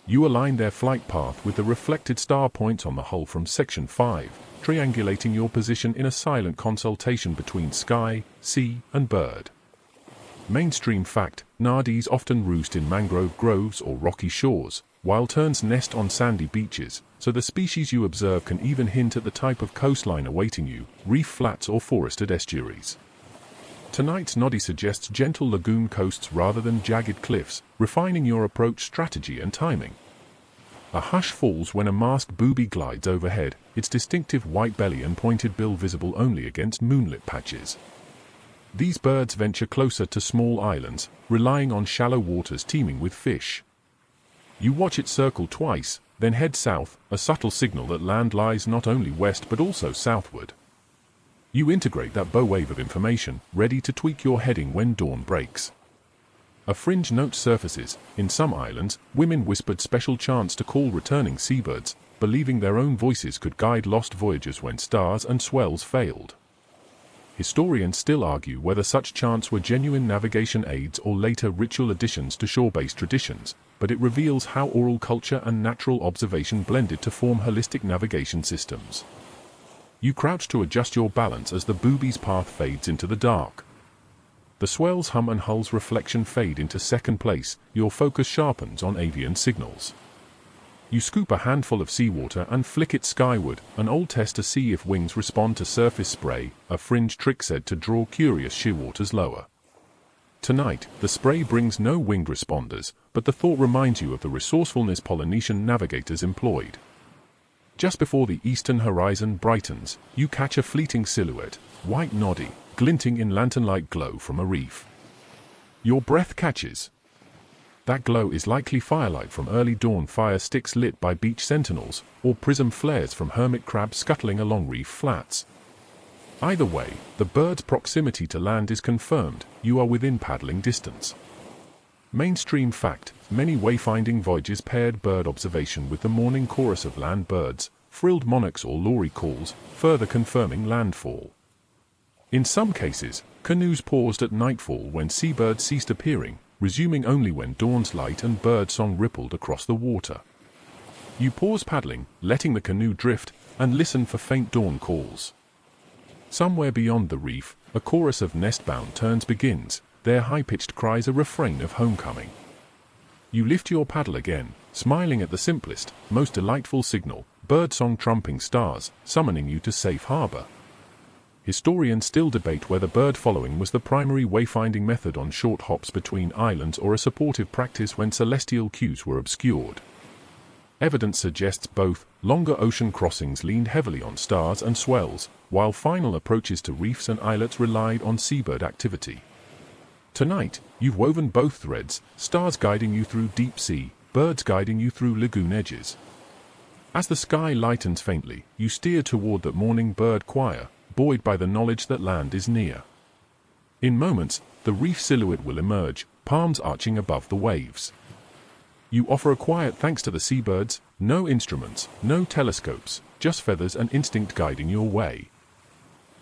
You align their flight path with the reflected star points on the hull from Section 5, triangulating your position in a silent consultation between sky, sea, and bird. Mainstream fact: nardis often roost in mangrove groves or rocky shores, while terns nest on sandy beaches, so the species you observe can even hint at the type of coastline awaiting you, reef flats or forested estuaries. Tonight's noddy suggests gentle lagoon coasts rather than jagged cliffs, refining your approach strategy and timing. A hush falls when a masked booby glides overhead, its distinctive white belly and pointed bill visible only against moonlit patches. These birds venture closer to small islands, relying on shallow waters teeming with fish. You watch it circle twice, then head south, a subtle signal that land lies not only west but also southward. You integrate that bow wave of information, ready to tweak your heading when dawn breaks. A fringe note surfaces. In some islands, women whispered special chants to call returning seabirds, believing their own voices could guide lost voyagers when stars and swells failed. Historians still argue whether such chants were genuine navigation aids or later ritual additions to shore-based traditions, but it reveals how oral culture and natural observation blended to form holistic navigation systems. You crouch to adjust your balance as the booby's path fades into the dark. The swell's hum and hull's reflection fade into second place, your focus sharpens on avian signals. You scoop a handful of seawater and flick it skyward, an old test to see if wings respond to surface spray, a fringe trick said to draw curious shearwaters lower. Tonight, the spray brings no winged responders, but the thought reminds you of the resourcefulness Polynesian navigators employed. Just before the eastern horizon brightens, you catch a fleeting silhouette, white noddy, glinting in lantern-like glow from a reef. Your breath catches. That glow is likely firelight from early dawn fire sticks lit by beach sentinels, or prism flares from hermit crabs scuttling along reef flats. Either way, the bird's proximity to land is confirmed, you are within paddling distance. Mainstream fact, many wayfinding voyages paired bird observation with the morning chorus of land birds, frilled monarchs or lory calls, further confirming landfall. In some cases, canoes paused at nightfall when seabirds ceased appearing, resuming only when dawn's light and birdsong rippled across the water. You pause paddling, letting the canoe drift, and listen for faint dawn calls. Somewhere beyond the reef, a chorus of nest-bound terns begins, their high-pitched cries a refrain of homecoming. You lift your paddle again, smiling at the simplest, most delightful signal, birdsong trumping stars, summoning you to safe harbor. Historians still debate whether bird following was the primary wayfinding method on short hops between islands or a supportive practice when celestial cues were obscured. Evidence suggests both. Longer ocean crossings leaned heavily on stars and swells, while final approaches to reefs and islets relied on seabird activity. Tonight, you've woven both threads, stars guiding you through deep sea, birds guiding you through lagoon edges. As the sky lightens faintly, you steer toward that morning bird choir, buoyed by the knowledge that land is near. In moments, the reef silhouette will emerge, palms arching above the waves. You offer a quiet thanks to the seabirds, no instruments, no telescopes, just feathers and instinct guiding your way.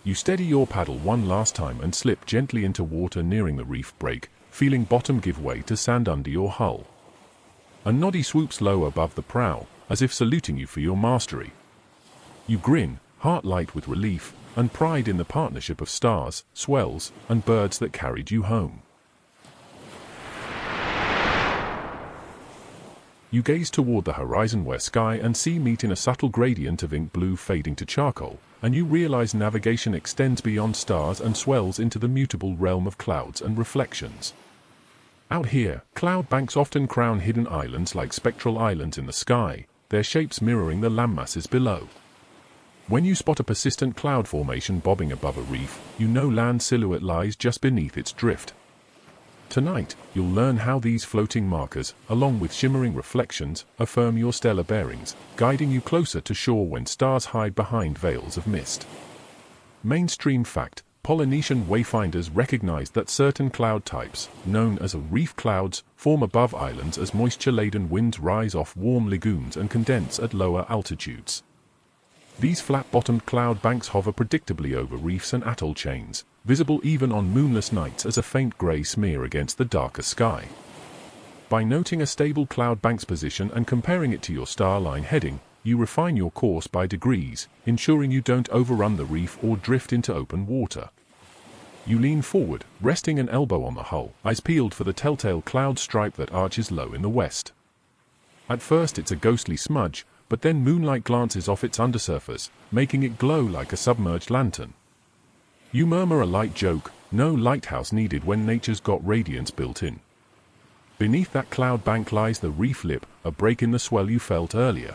You steady your paddle one last time and slip gently into water nearing the reef break, feeling bottom give way to sand under your hull. A noddy swoops low above the prow, as if saluting you for your mastery. You grin, heart light with relief, and pride in the partnership of stars, swells, and birds that carried you home. You gaze toward the horizon where sky and sea meet in a subtle gradient of ink blue fading to charcoal, and you realize navigation extends beyond stars and swells into the mutable realm of clouds and reflections. Out here, cloud banks often crown hidden islands like spectral islands in the sky, their shapes mirroring the landmasses below. When you spot a persistent cloud formation bobbing above a reef, you know land silhouette lies just beneath its drift. Tonight, you'll learn how these floating markers, along with shimmering reflections, affirm your stellar bearings, guiding you closer to shore when stars hide behind veils of mist. Mainstream fact, Polynesian wayfinders recognized that certain cloud types, known as reef clouds, form above islands as moisture-laden winds rise off warm lagoons and condense at lower altitudes. These flat-bottomed cloud banks hover predictably over reefs and atoll chains, visible even on moonless nights as a faint grey smear against the darker sky. By noting a stable cloud bank's position and comparing it to your starline heading, you refine your course by degrees, ensuring you don't overrun the reef or drift into open water. You lean forward, resting an elbow on the hull, eyes peeled for the telltale cloud stripe that arches low in the west. At first it's a ghostly smudge, but then moonlight glances off its undersurface, making it glow like a submerged lantern. You murmur a light joke, no lighthouse needed when nature's got radiance built in. Beneath that cloud bank lies the reef lip, a break in the swell you felt earlier.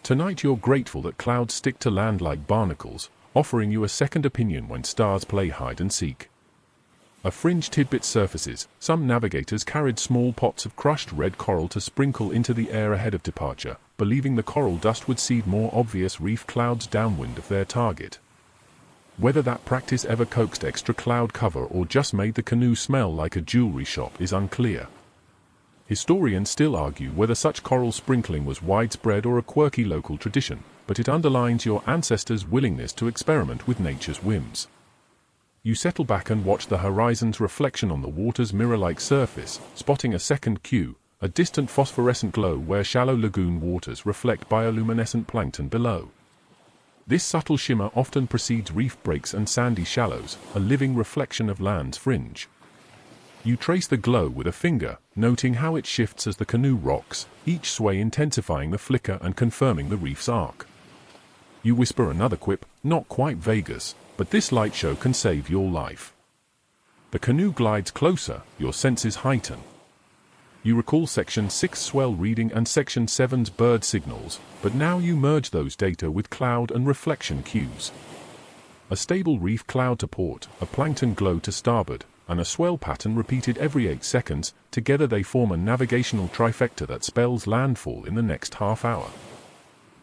Tonight you're grateful that clouds stick to land like barnacles, offering you a second opinion when stars play hide and seek. A fringe tidbit surfaces. Some navigators carried small pots of crushed red coral to sprinkle into the air ahead of departure, believing the coral dust would seed more obvious reef clouds downwind of their target. Whether that practice ever coaxed extra cloud cover or just made the canoe smell like a jewelry shop is unclear. Historians still argue whether such coral sprinkling was widespread or a quirky local tradition, but it underlines your ancestors' willingness to experiment with nature's whims. You settle back and watch the horizon's reflection on the water's mirror-like surface, spotting a second cue, a distant phosphorescent glow where shallow lagoon waters reflect bioluminescent plankton below. This subtle shimmer often precedes reef breaks and sandy shallows, a living reflection of land's fringe. You trace the glow with a finger, noting how it shifts as the canoe rocks, each sway intensifying the flicker and confirming the reef's arc. You whisper another quip, not quite Vegas, but this light show can save your life. The canoe glides closer, your senses heighten. You recall Section 6's swell reading and Section 7's bird signals, but now you merge those data with cloud and reflection cues. A stable reef cloud to port, a plankton glow to starboard, and a swell pattern repeated every 8 seconds, together they form a navigational trifecta that spells landfall in the next half hour.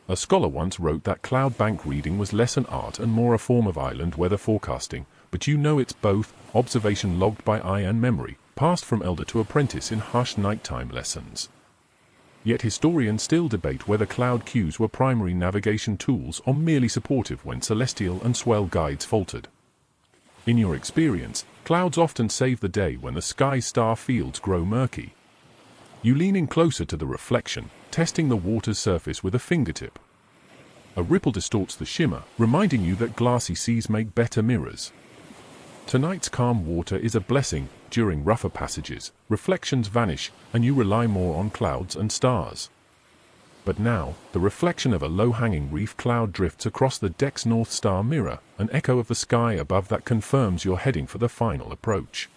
A scholar once wrote that cloud bank reading was less an art and more a form of island weather forecasting, but you know it's both, observation logged by eye and memory, passed from elder to apprentice in hushed nighttime lessons. Yet historians still debate whether cloud cues were primary navigation tools or merely supportive when celestial and swell guides faltered. In your experience, clouds often save the day when the sky's star fields grow murky. You lean in closer to the reflection, testing the water's surface with a fingertip. A ripple distorts the shimmer, reminding you that glassy seas make better mirrors. Tonight's calm water is a blessing. During rougher passages, reflections vanish, and you rely more on clouds and stars. But now, the reflection of a low-hanging reef cloud drifts across the deck's North Star mirror, an echo of the sky above that confirms you're heading for the final approach.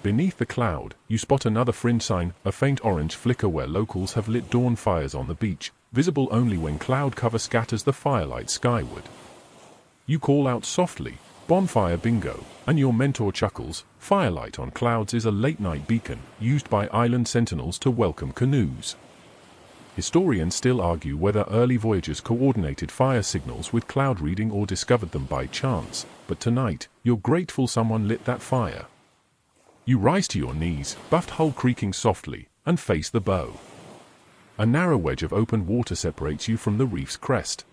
Beneath the cloud, you spot another fringe sign, a faint orange flicker where locals have lit dawn fires on the beach, visible only when cloud cover scatters the firelight skyward. You call out softly, "Bonfire bingo," and your mentor chuckles. Firelight on clouds is a late-night beacon, used by island sentinels to welcome canoes. Historians still argue whether early voyagers coordinated fire signals with cloud reading or discovered them by chance, but tonight, you're grateful someone lit that fire. You rise to your knees, buffed hull creaking softly, and face the bow. A narrow wedge of open water separates you from the reef's crest.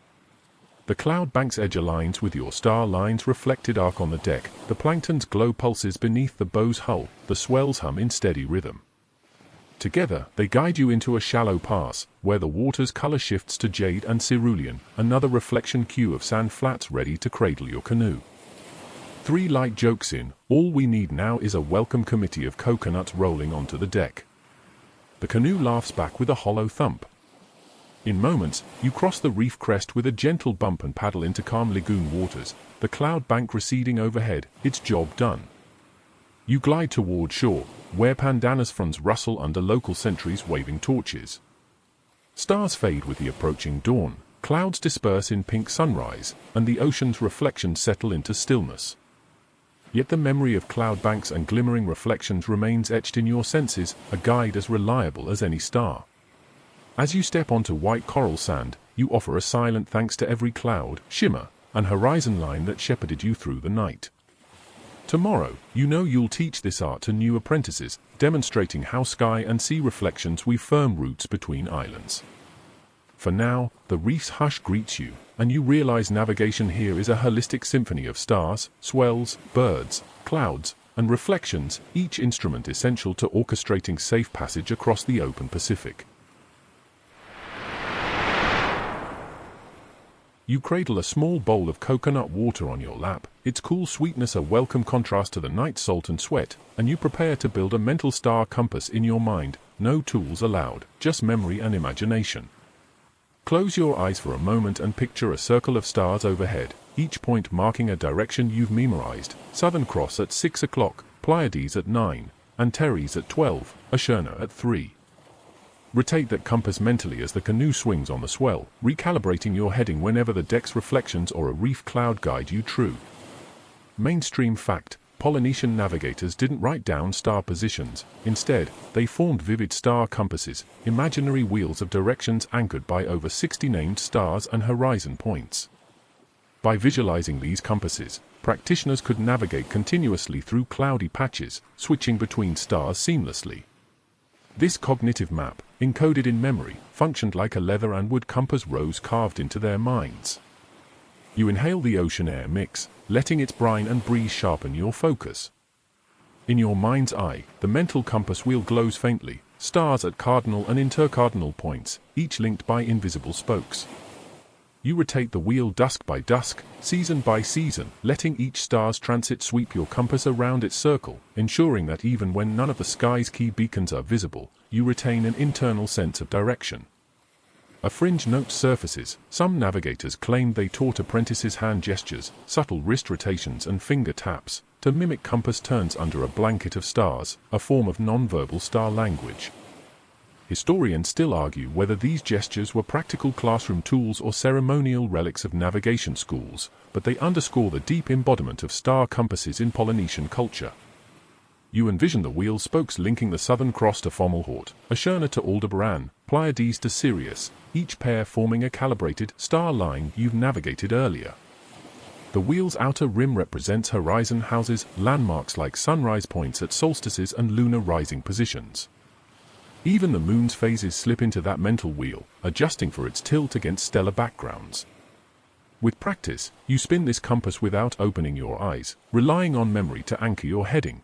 The cloud bank's edge aligns with your star line's reflected arc on the deck, the plankton's glow pulses beneath the bow's hull, the swells hum in steady rhythm. Together, they guide you into a shallow pass, where the water's color shifts to jade and cerulean, another reflection cue of sand flats ready to cradle your canoe. 3 light jokes in, all we need now is a welcome committee of coconuts rolling onto the deck. The canoe laughs back with a hollow thump. In moments, you cross the reef crest with a gentle bump and paddle into calm lagoon waters, the cloud bank receding overhead, its job done. You glide toward shore, where pandanus fronds rustle under local sentries waving torches. Stars fade with the approaching dawn, clouds disperse in pink sunrise, and the ocean's reflections settle into stillness. Yet the memory of cloud banks and glimmering reflections remains etched in your senses, a guide as reliable as any star. As you step onto white coral sand, you offer a silent thanks to every cloud, shimmer, and horizon line that shepherded you through the night. Tomorrow, you know you'll teach this art to new apprentices, demonstrating how sky and sea reflections weave firm roots between islands. For now, the reef's hush greets you, and you realize navigation here is a holistic symphony of stars, swells, birds, clouds, and reflections, each instrument essential to orchestrating safe passage across the open Pacific. You cradle a small bowl of coconut water on your lap, its cool sweetness a welcome contrast to the night's salt and sweat, and you prepare to build a mental star compass in your mind, no tools allowed, just memory and imagination. Close your eyes for a moment and picture a circle of stars overhead, each point marking a direction you've memorized: Southern Cross at 6 o'clock, Pleiades at 9, Antares at 12, Acherna at 3. Rotate that compass mentally as the canoe swings on the swell, recalibrating your heading whenever the deck's reflections or a reef cloud guide you true. Mainstream fact: Polynesian navigators didn't write down star positions. Instead, they formed vivid star compasses, imaginary wheels of directions anchored by over 60 named stars and horizon points. By visualizing these compasses, practitioners could navigate continuously through cloudy patches, switching between stars seamlessly. This cognitive map, encoded in memory, functioned like a leather and wood compass rose carved into their minds. You inhale the ocean air mix, letting its brine and breeze sharpen your focus. In your mind's eye, the mental compass wheel glows faintly, stars at cardinal and intercardinal points, each linked by invisible spokes. You rotate the wheel dusk by dusk, season by season, letting each star's transit sweep your compass around its circle, ensuring that even when none of the sky's key beacons are visible, you retain an internal sense of direction. A fringe note surfaces. Some navigators claim they taught apprentices hand gestures, subtle wrist rotations and finger taps, to mimic compass turns under a blanket of stars, a form of nonverbal star language. Historians still argue whether these gestures were practical classroom tools or ceremonial relics of navigation schools, but they underscore the deep embodiment of star compasses in Polynesian culture. You envision the wheel spokes linking the Southern Cross to Fomalhaut, Acherna to Aldebaran, Pleiades to Sirius, each pair forming a calibrated star line you've navigated earlier. The wheel's outer rim represents horizon houses, landmarks like sunrise points at solstices and lunar rising positions. Even the moon's phases slip into that mental wheel, adjusting for its tilt against stellar backgrounds. With practice, you spin this compass without opening your eyes, relying on memory to anchor your heading.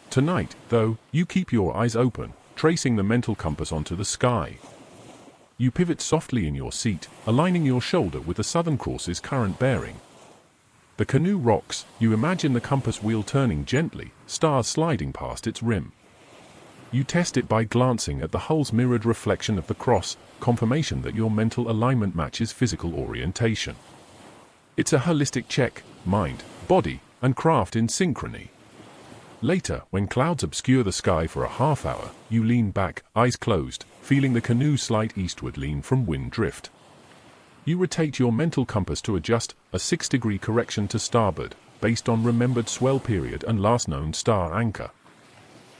Tonight, though, you keep your eyes open, tracing the mental compass onto the sky. You pivot softly in your seat, aligning your shoulder with the Southern Cross's current bearing. The canoe rocks, you imagine the compass wheel turning gently, stars sliding past its rim. You test it by glancing at the hull's mirrored reflection of the cross, confirmation that your mental alignment matches physical orientation. It's a holistic check: mind, body, and craft in synchrony. Later, when clouds obscure the sky for a half hour, you lean back, eyes closed, feeling the canoe's slight eastward lean from wind drift. You rotate your mental compass to adjust a 6-degree correction to starboard, based on remembered swell period and last known star anchor.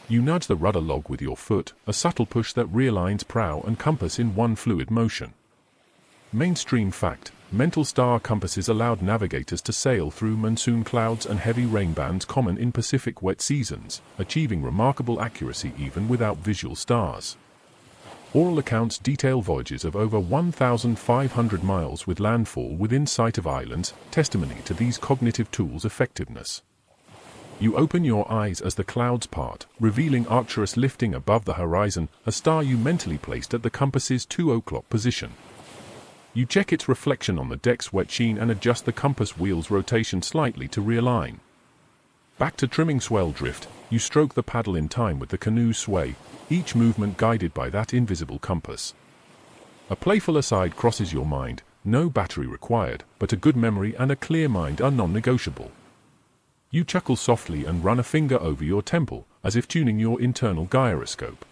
You nudge the rudder log with your foot, a subtle push that realigns prow and compass in one fluid motion. Mainstream fact: mental star compasses allowed navigators to sail through monsoon clouds and heavy rain bands common in Pacific wet seasons, achieving remarkable accuracy even without visual stars. Oral accounts detail voyages of over 1,500 miles with landfall within sight of islands, testimony to these cognitive tools' effectiveness. You open your eyes as the clouds part, revealing Arcturus lifting above the horizon, a star you mentally placed at the compass's 2 o'clock position. You check its reflection on the deck's wet sheen and adjust the compass wheel's rotation slightly to realign. Back to trimming swell drift, you stroke the paddle in time with the canoe's sway, each movement guided by that invisible compass. A playful aside crosses your mind: no battery required, but a good memory and a clear mind are non-negotiable. You chuckle softly and run a finger over your temple, as if tuning your internal gyroscope.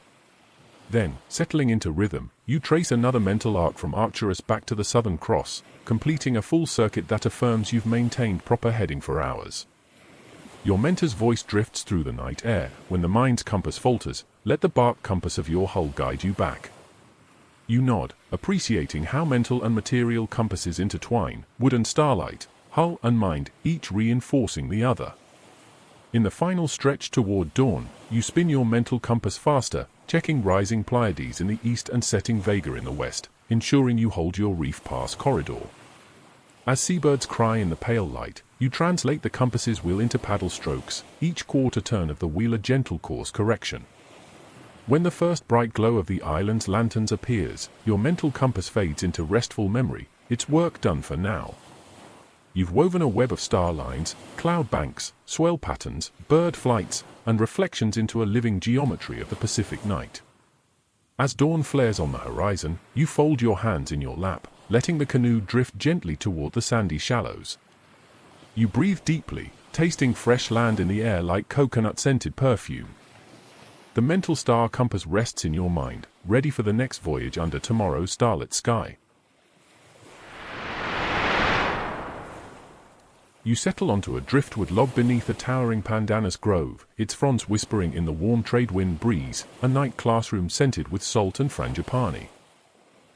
Then, settling into rhythm, you trace another mental arc from Arcturus back to the Southern Cross, completing a full circuit that affirms you've maintained proper heading for hours. Your mentor's voice drifts through the night air. When the mind's compass falters, let the bark compass of your hull guide you back. You nod, appreciating how mental and material compasses intertwine, wood and starlight, hull and mind, each reinforcing the other. In the final stretch toward dawn, you spin your mental compass faster, checking rising Pleiades in the east and setting Vega in the west, ensuring you hold your reef pass corridor. As seabirds cry in the pale light, you translate the compass's wheel into paddle strokes, each quarter turn of the wheel a gentle course correction. When the first bright glow of the island's lanterns appears, your mental compass fades into restful memory, it's work done for now. You've woven a web of star lines, cloud banks, swell patterns, bird flights, and reflections into a living geometry of the Pacific night. As dawn flares on the horizon, you fold your hands in your lap, letting the canoe drift gently toward the sandy shallows. You breathe deeply, tasting fresh land in the air like coconut-scented perfume. The mental star compass rests in your mind, ready for the next voyage under tomorrow's starlit sky. You settle onto a driftwood log beneath a towering pandanus grove, its fronds whispering in the warm trade wind breeze, a night classroom scented with salt and frangipani.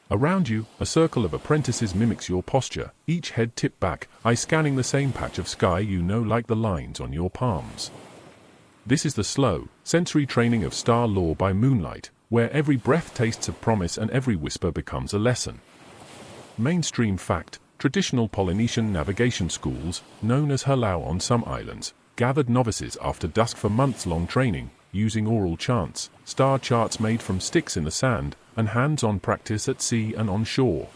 Around you, a circle of apprentices mimics your posture, each head tipped back, eyes scanning the same patch of sky you know like the lines on your palms. This is the slow, sensory training of star lore by moonlight, where every breath tastes of promise and every whisper becomes a lesson. Mainstream fact: traditional Polynesian navigation schools, known as halau on some islands, gathered novices after dusk for months-long training, using oral chants, star charts made from sticks in the sand, and hands-on practice at sea and on shore.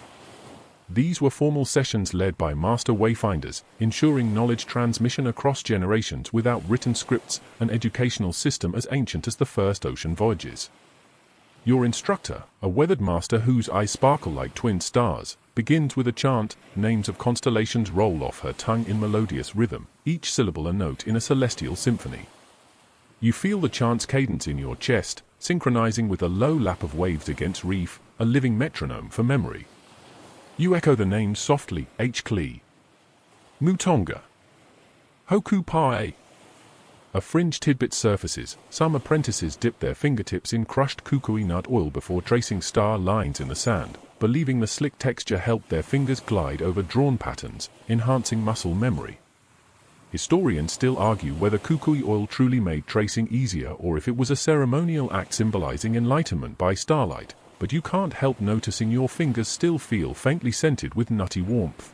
These were formal sessions led by master wayfinders, ensuring knowledge transmission across generations without written scripts, an educational system as ancient as the first ocean voyages. Your instructor, a weathered master whose eyes sparkle like twin stars, begins with a chant. Names of constellations roll off her tongue in melodious rhythm, each syllable a note in a celestial symphony. You feel the chant's cadence in your chest, synchronizing with a low lap of waves against reef, a living metronome for memory. You echo the names softly: H-Klee, Mutonga, Hoku Pae. A fringed tidbit surfaces. Some apprentices dip their fingertips in crushed kukui nut oil before tracing star lines in the sand, believing the slick texture helped their fingers glide over drawn patterns, enhancing muscle memory. Historians still argue whether kukui oil truly made tracing easier or if it was a ceremonial act symbolizing enlightenment by starlight, but you can't help noticing your fingers still feel faintly scented with nutty warmth.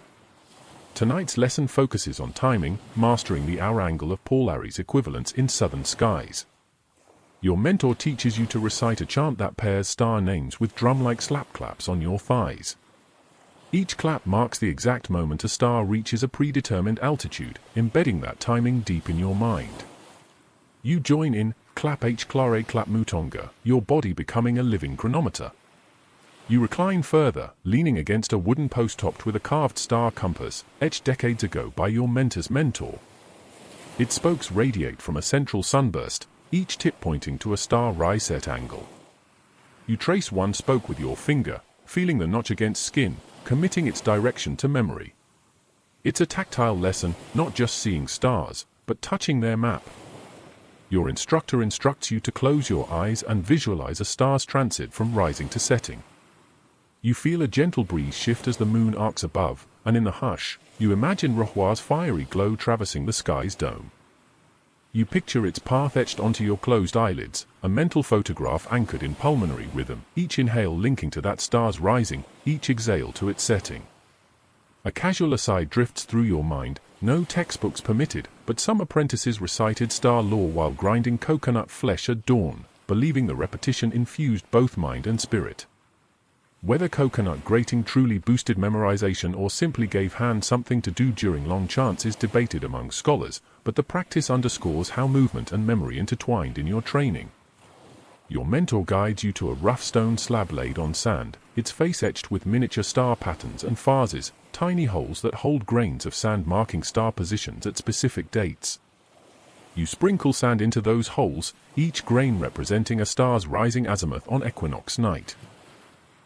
Tonight's lesson focuses on timing, mastering the hour angle of Polari's equivalents in southern skies. Your mentor teaches you to recite a chant that pairs star names with drum-like slap claps on your thighs. Each clap marks the exact moment a star reaches a predetermined altitude, embedding that timing deep in your mind. You join in, clap H clare clap Mutonga, your body becoming a living chronometer. You recline further, leaning against a wooden post topped with a carved star compass, etched decades ago by your mentor's mentor. Its spokes radiate from a central sunburst, each tip pointing to a star rise-set angle. You trace one spoke with your finger, feeling the notch against skin, committing its direction to memory. It's a tactile lesson, not just seeing stars, but touching their map. Your instructor instructs you to close your eyes and visualize a star's transit from rising to setting. You feel a gentle breeze shift as the moon arcs above, and in the hush, you imagine Rohua's fiery glow traversing the sky's dome. You picture its path etched onto your closed eyelids, a mental photograph anchored in pulmonary rhythm, each inhale linking to that star's rising, each exhale to its setting. A casual aside drifts through your mind, no textbooks permitted, but some apprentices recited star lore while grinding coconut flesh at dawn, believing the repetition infused both mind and spirit. Whether coconut grating truly boosted memorization or simply gave hands something to do during long chants is debated among scholars, but the practice underscores how movement and memory intertwined in your training. Your mentor guides you to a rough stone slab laid on sand, its face etched with miniature star patterns and phases, tiny holes that hold grains of sand marking star positions at specific dates. You sprinkle sand into those holes, each grain representing a star's rising azimuth on equinox night.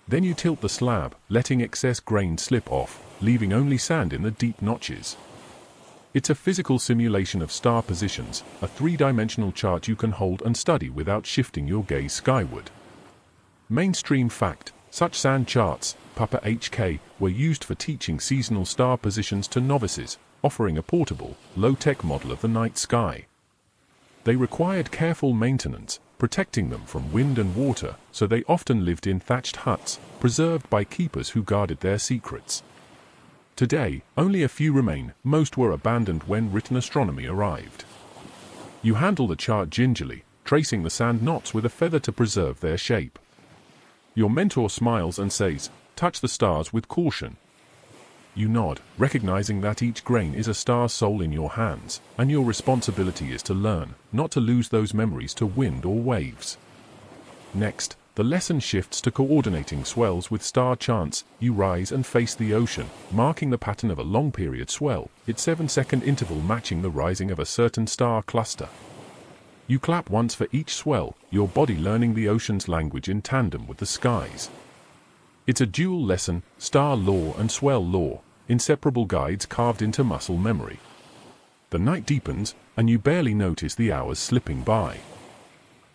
Then you tilt the slab, letting excess grain slip off, leaving only sand in the deep notches. It's a physical simulation of star positions, a three-dimensional chart you can hold and study without shifting your gaze skyward. Mainstream fact: such sand charts, Papa HK, were used for teaching seasonal star positions to novices, offering a portable, low-tech model of the night sky. They required careful maintenance, protecting them from wind and water, so they often lived in thatched huts, preserved by keepers who guarded their secrets. Today, only a few remain, most were abandoned when written astronomy arrived. You handle the chart gingerly, tracing the sand knots with a feather to preserve their shape. Your mentor smiles and says, "Touch the stars with caution." You nod, recognizing that each grain is a star's soul in your hands, and your responsibility is to learn, not to lose those memories to wind or waves. Next, the lesson shifts to coordinating swells with star chants. You rise and face the ocean, marking the pattern of a long-period swell, its 7-second interval matching the rising of a certain star cluster. You clap once for each swell, your body learning the ocean's language in tandem with the skies. It's a dual lesson, star lore and swell lore, inseparable guides carved into muscle memory. The night deepens, and you barely notice the hours slipping by.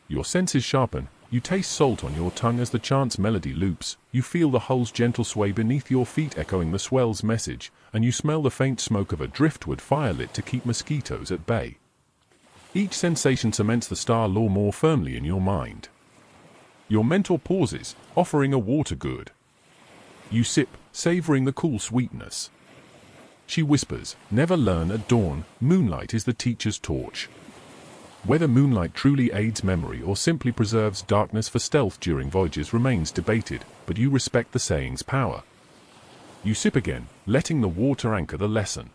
Your senses sharpen. You taste salt on your tongue as the chant's melody loops, you feel the hull's gentle sway beneath your feet echoing the swell's message, and you smell the faint smoke of a driftwood fire lit to keep mosquitoes at bay. Each sensation cements the star lore more firmly in your mind. Your mentor pauses, offering a water good. You sip, savoring the cool sweetness. She whispers, "Never learn at dawn, moonlight is the teacher's torch." Whether moonlight truly aids memory or simply preserves darkness for stealth during voyages remains debated, but you respect the saying's power. You sip again, letting the water anchor the lesson.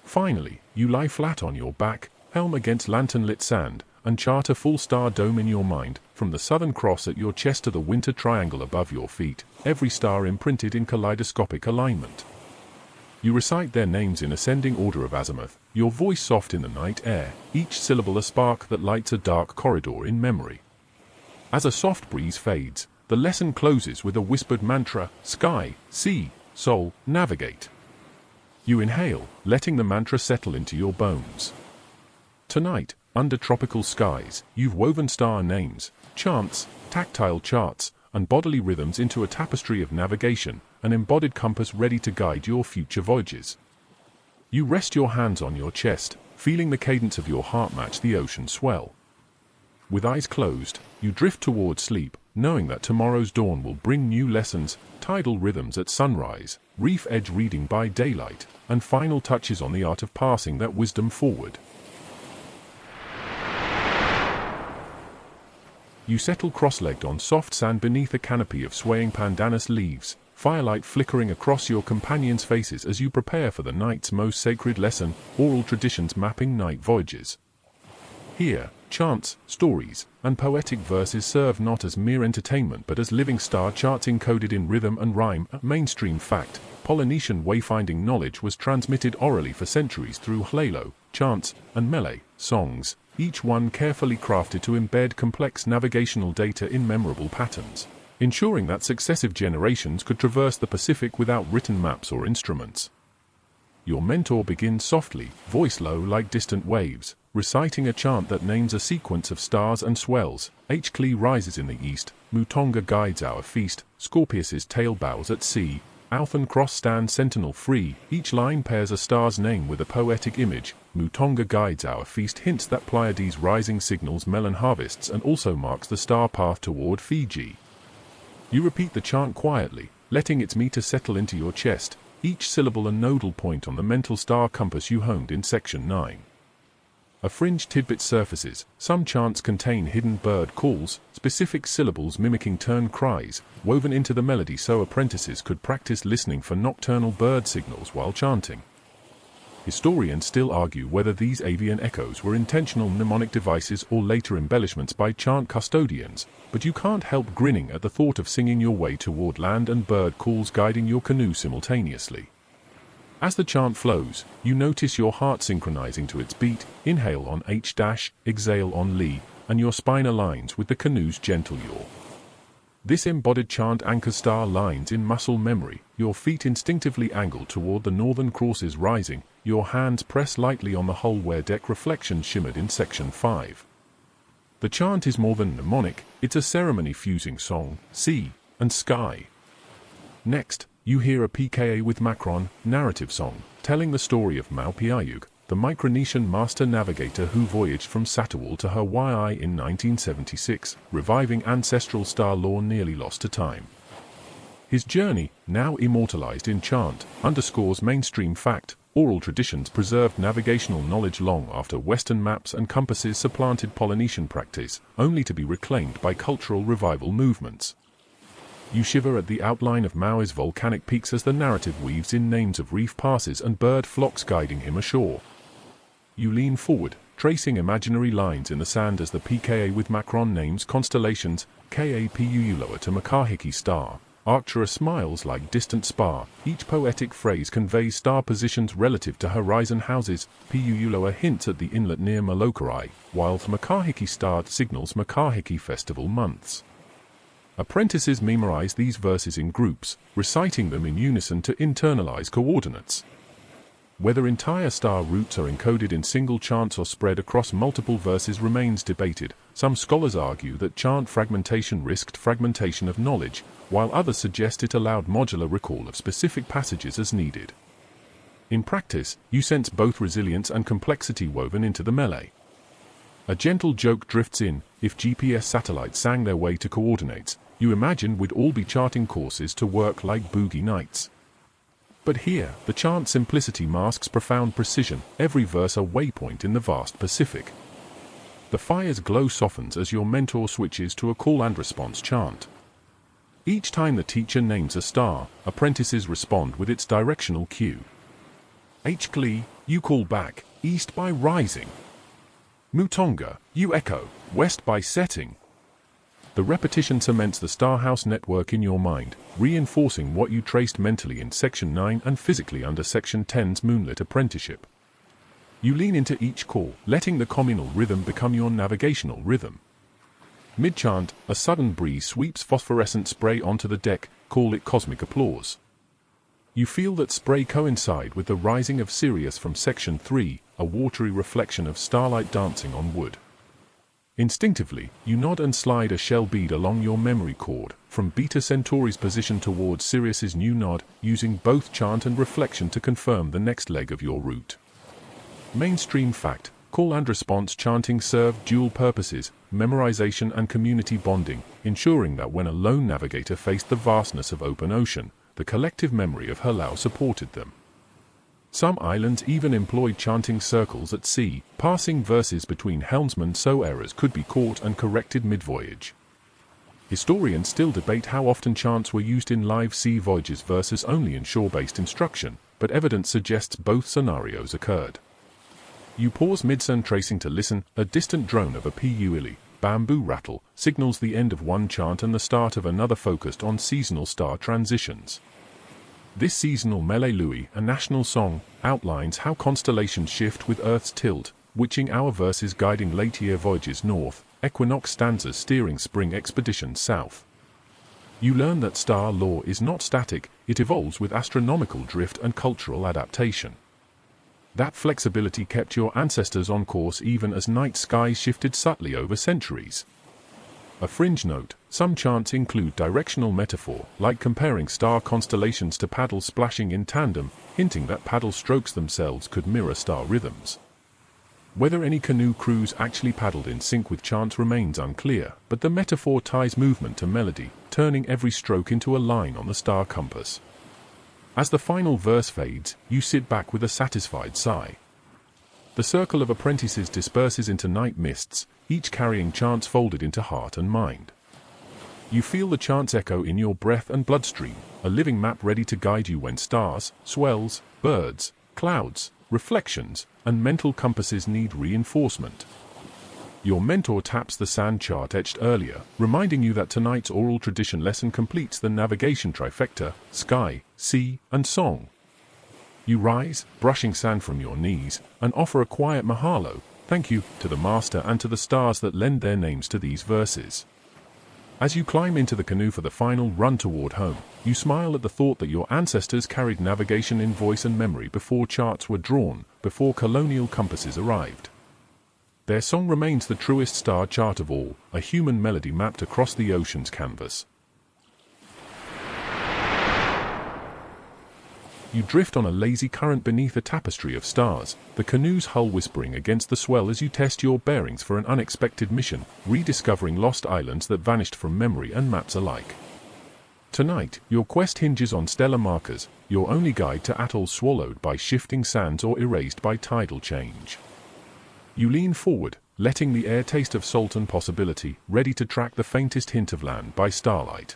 Finally, you lie flat on your back, helm against lantern-lit sand, and chart a full star dome in your mind, from the Southern Cross at your chest to the winter triangle above your feet, every star imprinted in kaleidoscopic alignment. You recite their names in ascending order of azimuth, your voice soft in the night air, each syllable a spark that lights a dark corridor in memory. As a soft breeze fades, the lesson closes with a whispered mantra: sky, sea, soul, navigate. You inhale, letting the mantra settle into your bones. Tonight, under tropical skies, you've woven star names, chants, tactile charts, and bodily rhythms into a tapestry of navigation, an embodied compass ready to guide your future voyages. You rest your hands on your chest, feeling the cadence of your heart match the ocean swell. With eyes closed, you drift toward sleep, knowing that tomorrow's dawn will bring new lessons, tidal rhythms at sunrise, reef edge reading by daylight, and final touches on the art of passing that wisdom forward. You settle cross-legged on soft sand beneath a canopy of swaying pandanus leaves, firelight flickering across your companions' faces as you prepare for the night's most sacred lesson, oral traditions mapping night voyages. Here, chants, stories, and poetic verses serve not as mere entertainment but as living star charts encoded in rhythm and rhyme. A mainstream fact, Polynesian wayfinding knowledge was transmitted orally for centuries through hlelo, chants, and mele, songs, each one carefully crafted to embed complex navigational data in memorable patterns, ensuring that successive generations could traverse the Pacific without written maps or instruments. Your mentor begins softly, voice low like distant waves, reciting a chant that names a sequence of stars and swells. Hkli rises in the east, Mutonga guides our feast, Scorpius's tail bows at sea, Alphen Cross stands sentinel free. Each line pairs a star's name with a poetic image. Mutonga guides our feast hints that Pleiades rising signals melon harvests and also marks the star path toward Fiji. You repeat the chant quietly, letting its meter settle into your chest, each syllable a nodal point on the mental star compass you honed in Section 9. A fringe tidbit surfaces. Some chants contain hidden bird calls, specific syllables mimicking tern cries, woven into the melody so apprentices could practice listening for nocturnal bird signals while chanting. Historians still argue whether these avian echoes were intentional mnemonic devices or later embellishments by chant custodians, but you can't help grinning at the thought of singing your way toward land and bird calls guiding your canoe simultaneously. As the chant flows, you notice your heart synchronizing to its beat, inhale on H-, exhale on Li, and your spine aligns with the canoe's gentle yaw. This embodied chant anchors star lines in muscle memory, your feet instinctively angle toward the northern crosses rising, your hands press lightly on the hull where deck reflections shimmered in Section 5. The chant is more than mnemonic, it's a ceremony fusing song, sea, and sky. Next, you hear a PKA with Macron narrative song, telling the story of Maupiayug, the Micronesian master navigator who voyaged from Satawal to Hawaii in 1976, reviving ancestral star lore nearly lost to time. His journey, now immortalized in chant, underscores mainstream fact, oral traditions preserved navigational knowledge long after Western maps and compasses supplanted Polynesian practice, only to be reclaimed by cultural revival movements. You shiver at the outline of Maui's volcanic peaks as the narrative weaves in names of reef passes and bird flocks guiding him ashore. You lean forward, tracing imaginary lines in the sand as the PKA with Macron names constellations, Kapuuloa to Makahiki star. Arcturus smiles like distant spar. Each poetic phrase conveys star positions relative to horizon houses. Puuloa hints at the inlet near Molokai, while Makahiki star signals Makahiki festival months. Apprentices memorize these verses in groups, reciting them in unison to internalize coordinates. Whether entire star routes are encoded in single chants or spread across multiple verses remains debated. Some scholars argue that chant fragmentation risked fragmentation of knowledge, while others suggest it allowed modular recall of specific passages as needed. In practice, you sense both resilience and complexity woven into the melee. A gentle joke drifts in: if GPS satellites sang their way to coordinates, you imagine we'd all be charting courses to work like boogie nights. But here, the chant simplicity masks profound precision, every verse a waypoint in the vast Pacific. The fire's glow softens as your mentor switches to a call and response chant. Each time the teacher names a star, apprentices respond with its directional cue. Hkli, you call back, east by rising. Mutonga, you echo, west by setting. The repetition cements the Starhouse network in your mind, reinforcing what you traced mentally in Section 9 and physically under Section 10's Moonlit Apprenticeship. You lean into each call, letting the communal rhythm become your navigational rhythm. Mid-chant, a sudden breeze sweeps phosphorescent spray onto the deck, call it cosmic applause. You feel that spray coincide with the rising of Sirius from Section 3, a watery reflection of starlight dancing on wood. Instinctively, you nod and slide a shell bead along your memory cord, from Beta Centauri's position towards Sirius's new nod, using both chant and reflection to confirm the next leg of your route. Mainstream fact: call and response chanting serve dual purposes, memorization and community bonding, ensuring that when a lone navigator faced the vastness of open ocean, the collective memory of Halau supported them. Some islands even employed chanting circles at sea, passing verses between helmsmen so errors could be caught and corrected mid-voyage. Historians still debate how often chants were used in live sea voyages versus only in shore-based instruction, but evidence suggests both scenarios occurred. You pause mid-sun tracing to listen. A distant drone of a puili, bamboo rattle, signals the end of one chant and the start of another focused on seasonal star transitions. This seasonal Melelui, a national song, outlines how constellations shift with Earth's tilt, witching hour verses guiding late-year voyages north, equinox stanzas steering spring expeditions south. You learn that star lore is not static, it evolves with astronomical drift and cultural adaptation. That flexibility kept your ancestors on course even as night skies shifted subtly over centuries. A fringe note: some chants include directional metaphor, like comparing star constellations to paddles splashing in tandem, hinting that paddle strokes themselves could mirror star rhythms. Whether any canoe crews actually paddled in sync with chants remains unclear, but the metaphor ties movement to melody, turning every stroke into a line on the star compass. As the final verse fades, you sit back with a satisfied sigh. The circle of apprentices disperses into night mists, each carrying chants folded into heart and mind. You feel the chants echo in your breath and bloodstream, a living map ready to guide you when stars, swells, birds, clouds, reflections, and mental compasses need reinforcement. Your mentor taps the sand chart etched earlier, reminding you that tonight's oral tradition lesson completes the navigation trifecta: sky, sea, and song. You rise, brushing sand from your knees, and offer a quiet mahalo, thank you, to the master and to the stars that lend their names to these verses. As you climb into the canoe for the final run toward home, you smile at the thought that your ancestors carried navigation in voice and memory before charts were drawn, before colonial compasses arrived. Their song remains the truest star chart of all, a human melody mapped across the ocean's canvas. You drift on a lazy current beneath a tapestry of stars, the canoe's hull whispering against the swell as you test your bearings for an unexpected mission, rediscovering lost islands that vanished from memory and maps alike. Tonight, your quest hinges on stellar markers, your only guide to atolls swallowed by shifting sands or erased by tidal change. You lean forward, letting the air taste of salt and possibility, ready to track the faintest hint of land by starlight.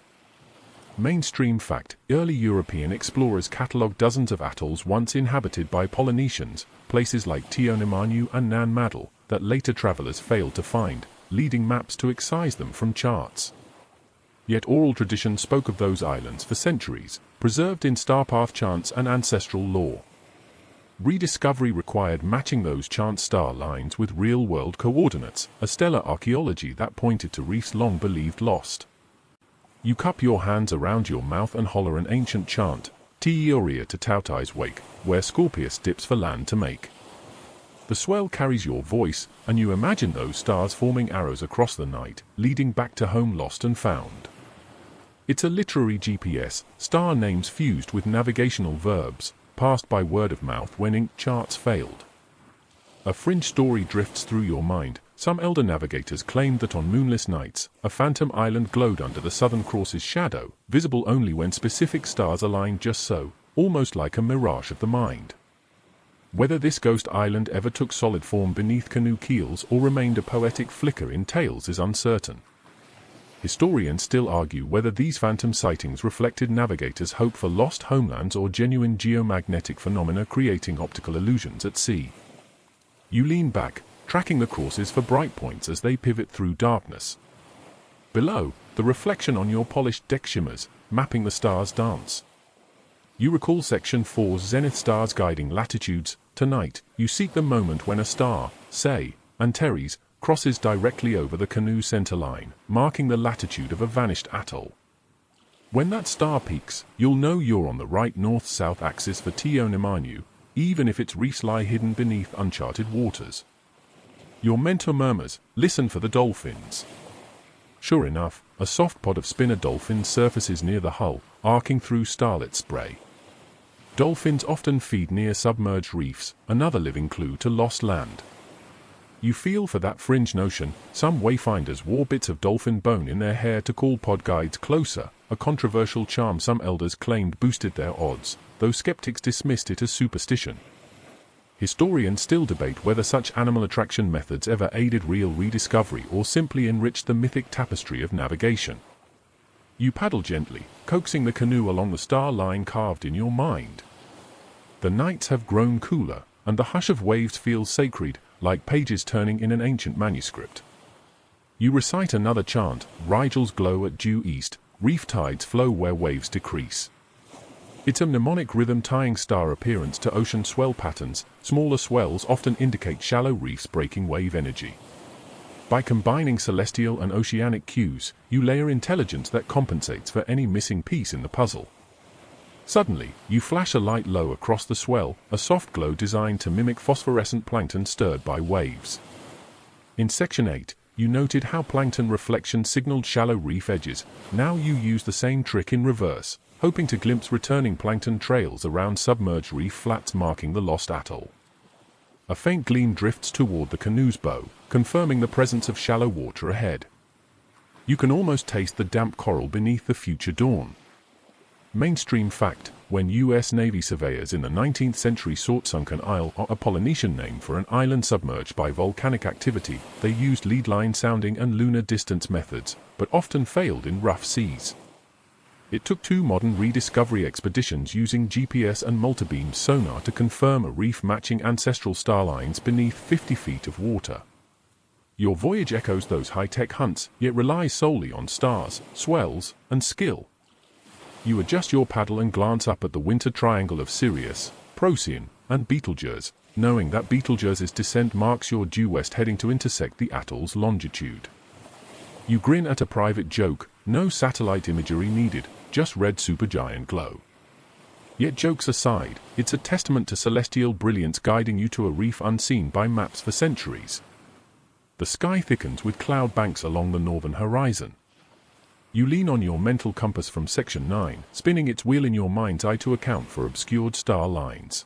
Mainstream fact: early European explorers catalogued dozens of atolls once inhabited by Polynesians, places like Tione and Nan Madol, that later travelers failed to find, leading maps to excise them from charts. Yet oral tradition spoke of those islands for centuries, preserved in star path chants and ancestral lore. Rediscovery required matching those chant star lines with real-world coordinates, a stellar archaeology that pointed to reefs long believed lost. You cup your hands around your mouth and holler an ancient chant, Te-Ioria to Tautai's wake, where Scorpius dips for land to make. The swell carries your voice, and you imagine those stars forming arrows across the night, leading back to home lost and found. It's a literary GPS, star names fused with navigational verbs, passed by word of mouth when ink charts failed. A fringe story drifts through your mind. Some elder navigators claimed that on moonless nights, a phantom island glowed under the Southern Cross's shadow, visible only when specific stars aligned just so, almost like a mirage of the mind. Whether this ghost island ever took solid form beneath canoe keels or remained a poetic flicker in tales is uncertain. Historians still argue whether these phantom sightings reflected navigators' hope for lost homelands or genuine geomagnetic phenomena creating optical illusions at sea. You lean back, tracking the courses for bright points as they pivot through darkness. Below, the reflection on your polished deck shimmers, mapping the stars' dance. You recall Section 4's zenith stars guiding latitudes. Tonight, you seek the moment when a star, say, Antares, crosses directly over the canoe center line, marking the latitude of a vanished atoll. When that star peaks, you'll know you're on the right north-south axis for Tione, even if its reefs lie hidden beneath uncharted waters. Your mentor murmurs, "Listen for the dolphins." Sure enough, a soft pod of spinner dolphins surfaces near the hull, arcing through starlit spray. Dolphins often feed near submerged reefs, another living clue to lost land. You feel for that fringe notion. Some wayfinders wore bits of dolphin bone in their hair to call pod guides closer, a controversial charm some elders claimed boosted their odds, though skeptics dismissed it as superstition. Historians still debate whether such animal attraction methods ever aided real rediscovery or simply enriched the mythic tapestry of navigation. You paddle gently, coaxing the canoe along the star line carved in your mind. The nights have grown cooler, and the hush of waves feels sacred, like pages turning in an ancient manuscript. You recite another chant, Rigels glow at due east, reef tides flow where waves decrease. It's a mnemonic rhythm tying star appearance to ocean swell patterns. Smaller swells often indicate shallow reefs breaking wave energy. By combining celestial and oceanic cues, you layer intelligence that compensates for any missing piece in the puzzle. Suddenly, you flash a light low across the swell, a soft glow designed to mimic phosphorescent plankton stirred by waves. In Section 8, you noted how plankton reflection signaled shallow reef edges. Now you use the same trick in reverse, hoping to glimpse returning plankton trails around submerged reef flats marking the lost atoll. A faint gleam drifts toward the canoe's bow, confirming the presence of shallow water ahead. You can almost taste the damp coral beneath the future dawn. Mainstream fact: when U.S. Navy surveyors in the 19th century sought Sunken Isle, a Polynesian name for an island submerged by volcanic activity, they used lead line sounding and lunar distance methods, but often failed in rough seas. It took 2 modern rediscovery expeditions using GPS and multibeam sonar to confirm a reef matching ancestral starlines beneath 50 feet of water. Your voyage echoes those high-tech hunts, yet relies solely on stars, swells, and skill. You adjust your paddle and glance up at the winter triangle of Sirius, Procyon, and Betelgeuse, knowing that Betelgeuse's descent marks your due west heading to intersect the atoll's longitude. You grin at a private joke, no satellite imagery needed, just red supergiant glow. Yet jokes aside, it's a testament to celestial brilliance guiding you to a reef unseen by maps for centuries. The sky thickens with cloud banks along the northern horizon. You lean on your mental compass from Section 9, spinning its wheel in your mind's eye to account for obscured star lines.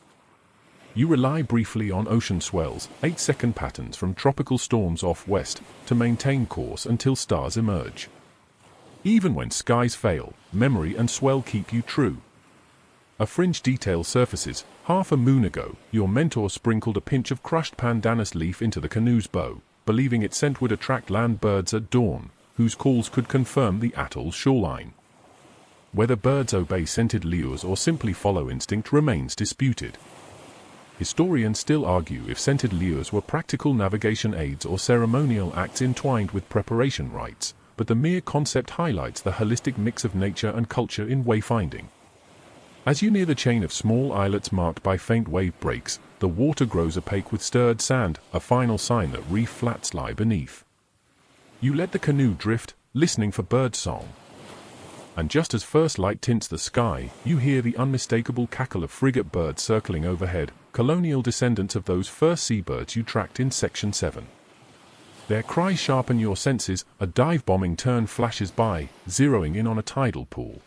You rely briefly on ocean swells, 8-second patterns from tropical storms off west, to maintain course until stars emerge. Even when skies fail, memory and swell keep you true. A fringe detail surfaces. Half a moon ago, your mentor sprinkled a pinch of crushed pandanus leaf into the canoe's bow, believing its scent would attract land birds at dawn, whose calls could confirm the atoll's shoreline. Whether birds obey scented lures or simply follow instinct remains disputed. Historians still argue if scented lures were practical navigation aids or ceremonial acts entwined with preparation rites, but the mere concept highlights the holistic mix of nature and culture in wayfinding. As you near the chain of small islets marked by faint wave breaks, the water grows opaque with stirred sand, a final sign that reef flats lie beneath. You let the canoe drift, listening for bird song. And just as first light tints the sky, you hear the unmistakable cackle of frigate birds circling overhead, colonial descendants of those first seabirds you tracked in Section 7. Their cries sharpen your senses, a dive-bombing tern flashes by, zeroing in on a tidal pool.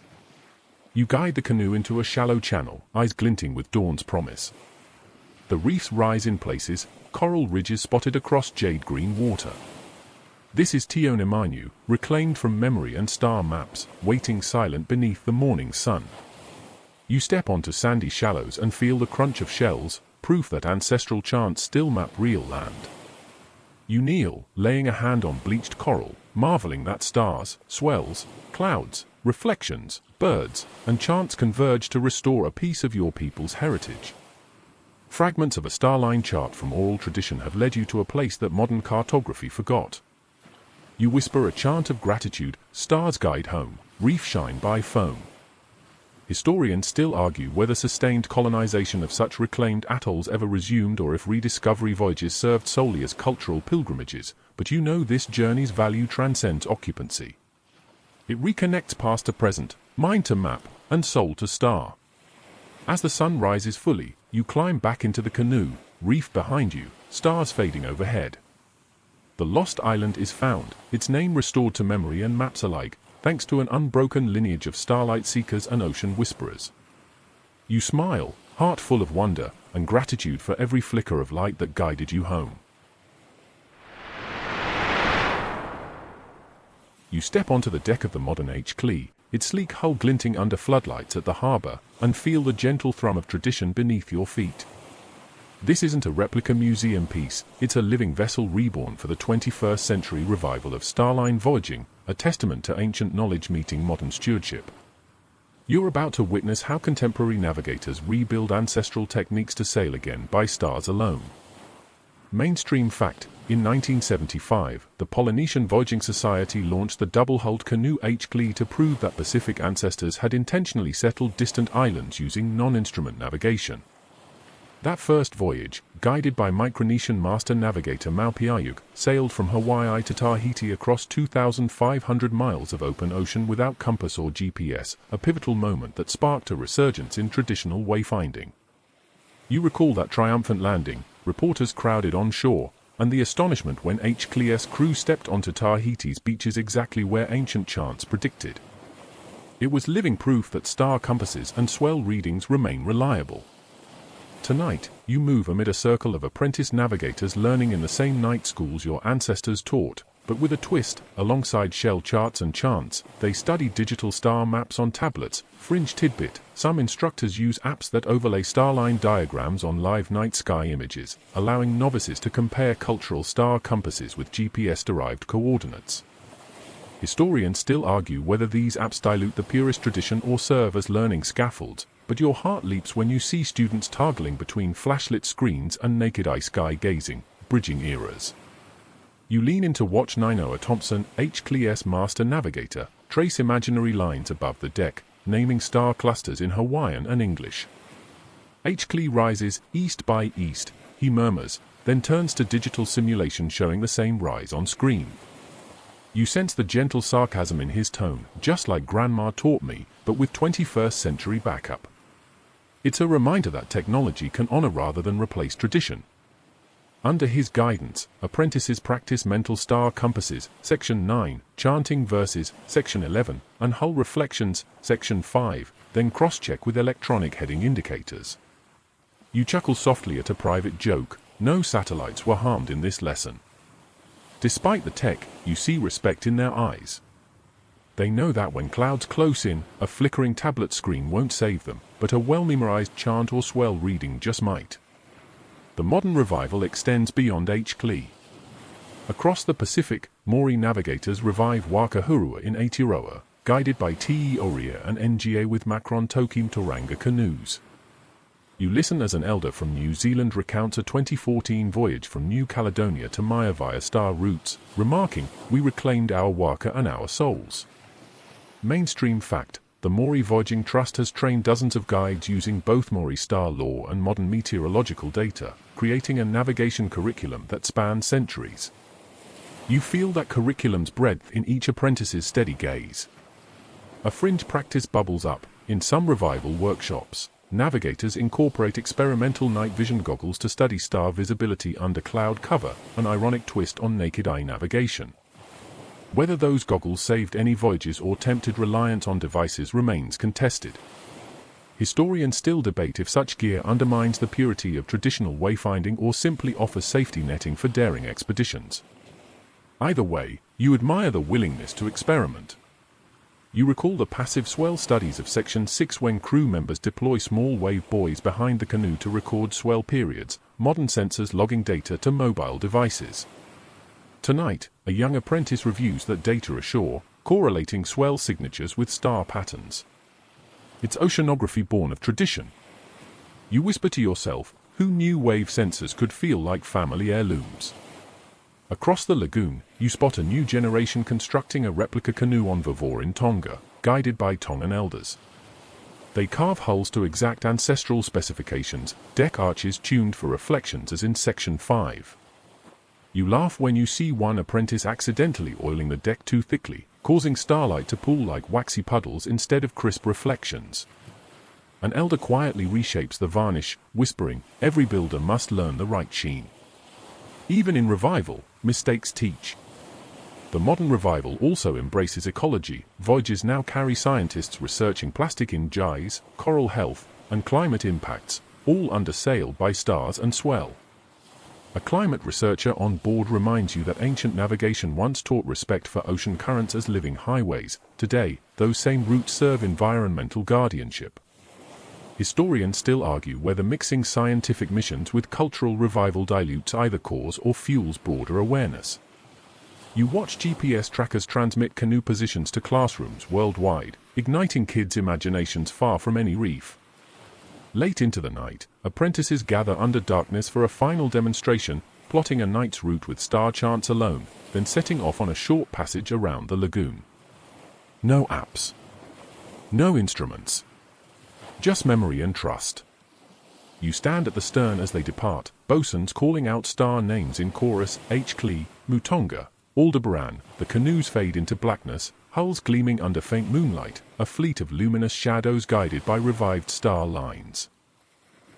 You guide the canoe into a shallow channel, eyes glinting with dawn's promise. The reefs rise in places, coral ridges spotted across jade-green water. This is Tionemanu, reclaimed from memory and star maps, waiting silent beneath the morning sun. You step onto sandy shallows and feel the crunch of shells, proof that ancestral chants still map real land. You kneel, laying a hand on bleached coral, marveling that stars, swells, clouds, reflections, birds, and chants converge to restore a piece of your people's heritage. Fragments of a starline chart from oral tradition have led you to a place that modern cartography forgot. You whisper a chant of gratitude, stars guide home, reef shine by foam. Historians still argue whether sustained colonization of such reclaimed atolls ever resumed or if rediscovery voyages served solely as cultural pilgrimages, but you know this journey's value transcends occupancy. It reconnects past to present, mind to map, and soul to star. As the sun rises fully, you climb back into the canoe, reef behind you, stars fading overhead. The lost island is found, its name restored to memory and maps alike, thanks to an unbroken lineage of starlight seekers and ocean whisperers. You smile, heart full of wonder and gratitude for every flicker of light that guided you home. You step onto the deck of the modern H. Clee, its sleek hull glinting under floodlights at the harbor, and feel the gentle thrum of tradition beneath your feet. This isn't a replica museum piece, it's a living vessel reborn for the 21st century revival of starline voyaging, a testament to ancient knowledge meeting modern stewardship. You're about to witness how contemporary navigators rebuild ancestral techniques to sail again by stars alone. Mainstream fact: in 1975, the Polynesian Voyaging Society launched the double-hulled canoe H. Clee to prove that Pacific ancestors had intentionally settled distant islands using non-instrument navigation. That first voyage, guided by Micronesian master navigator Maupiayug, sailed from Hawaii to Tahiti across 2,500 miles of open ocean without compass or GPS, a pivotal moment that sparked a resurgence in traditional wayfinding. You recall that triumphant landing, reporters crowded on shore, and the astonishment when H. Clee's crew stepped onto Tahiti's beaches exactly where ancient chants predicted. It was living proof that star compasses and swell readings remain reliable. Tonight, you move amid a circle of apprentice navigators learning in the same night schools your ancestors taught, but with a twist. Alongside shell charts and chants, they study digital star maps on tablets. Fringe tidbit: some instructors use apps that overlay starline diagrams on live night sky images, allowing novices to compare cultural star compasses with GPS-derived coordinates. Historians still argue whether these apps dilute the purest tradition or serve as learning scaffolds, but your heart leaps when you see students toggling between flashlit screens and naked eye sky gazing, bridging eras. You lean in to watch Nainoa Thompson, H. Clee's master navigator, trace imaginary lines above the deck, naming star clusters in Hawaiian and English. H. Clee rises east by east, he murmurs, then turns to digital simulation showing the same rise on screen. You sense the gentle sarcasm in his tone, just like Grandma taught me, but with 21st century backup. It's a reminder that technology can honor rather than replace tradition. Under his guidance, apprentices practice mental star compasses, Section 9, chanting verses, Section 11, and hull reflections, Section 5, then cross-check with electronic heading indicators. You chuckle softly at a private joke: no satellites were harmed in this lesson. Despite the tech, you see respect in their eyes. They know that when clouds close in, a flickering tablet screen won't save them, but a well-memorized chant or swell reading just might. The modern revival extends beyond H. Clee. Across the Pacific, Maori navigators revive Waka Hurua in Aotearoa, guided by Te Oria and Nga with Macron Tokim Toranga canoes. You listen as an elder from New Zealand recounts a 2014 voyage from New Caledonia to Maya via star routes, remarking, "We reclaimed our waka and our souls." Mainstream fact: the Maori Voyaging Trust has trained dozens of guides using both Maori star lore and modern meteorological data, creating a navigation curriculum that spans centuries. You feel that curriculum's breadth in each apprentice's steady gaze. A fringe practice bubbles up. In some revival workshops, navigators incorporate experimental night vision goggles to study star visibility under cloud cover, an ironic twist on naked eye navigation. Whether those goggles saved any voyages or tempted reliance on devices remains contested. Historians still debate if such gear undermines the purity of traditional wayfinding or simply offers safety netting for daring expeditions. Either way, you admire the willingness to experiment. You recall the passive swell studies of Section 6 when crew members deploy small wave buoys behind the canoe to record swell periods, modern sensors logging data to mobile devices. Tonight, a young apprentice reviews that data ashore, correlating swell signatures with star patterns. It's oceanography born of tradition. You whisper to yourself, who knew wave sensors could feel like family heirlooms? Across the lagoon, you spot a new generation constructing a replica canoe on Vavor in Tonga, guided by Tongan elders. They carve hulls to exact ancestral specifications, deck arches tuned for reflections as in Section 5. You laugh when you see one apprentice accidentally oiling the deck too thickly, causing starlight to pool like waxy puddles instead of crisp reflections. An elder quietly reshapes the varnish, whispering, "Every builder must learn the right sheen." Even in revival, mistakes teach. The modern revival also embraces ecology. Voyages now carry scientists researching plastic in gyres, coral health, and climate impacts, all under sail by stars and swell. A climate researcher on board reminds you that ancient navigation once taught respect for ocean currents as living highways. Today, those same routes serve environmental guardianship. Historians still argue whether mixing scientific missions with cultural revival dilutes either cause or fuels broader awareness. You watch GPS trackers transmit canoe positions to classrooms worldwide, igniting kids' imaginations far from any reef. Late into the night, apprentices gather under darkness for a final demonstration, plotting a night's route with star charts alone, then setting off on a short passage around the lagoon. No apps. No instruments. Just memory and trust. You stand at the stern as they depart, bosuns calling out star names in chorus, H. Mutonga, Aldebaran. The canoes fade into blackness, hulls gleaming under faint moonlight, a fleet of luminous shadows guided by revived star lines.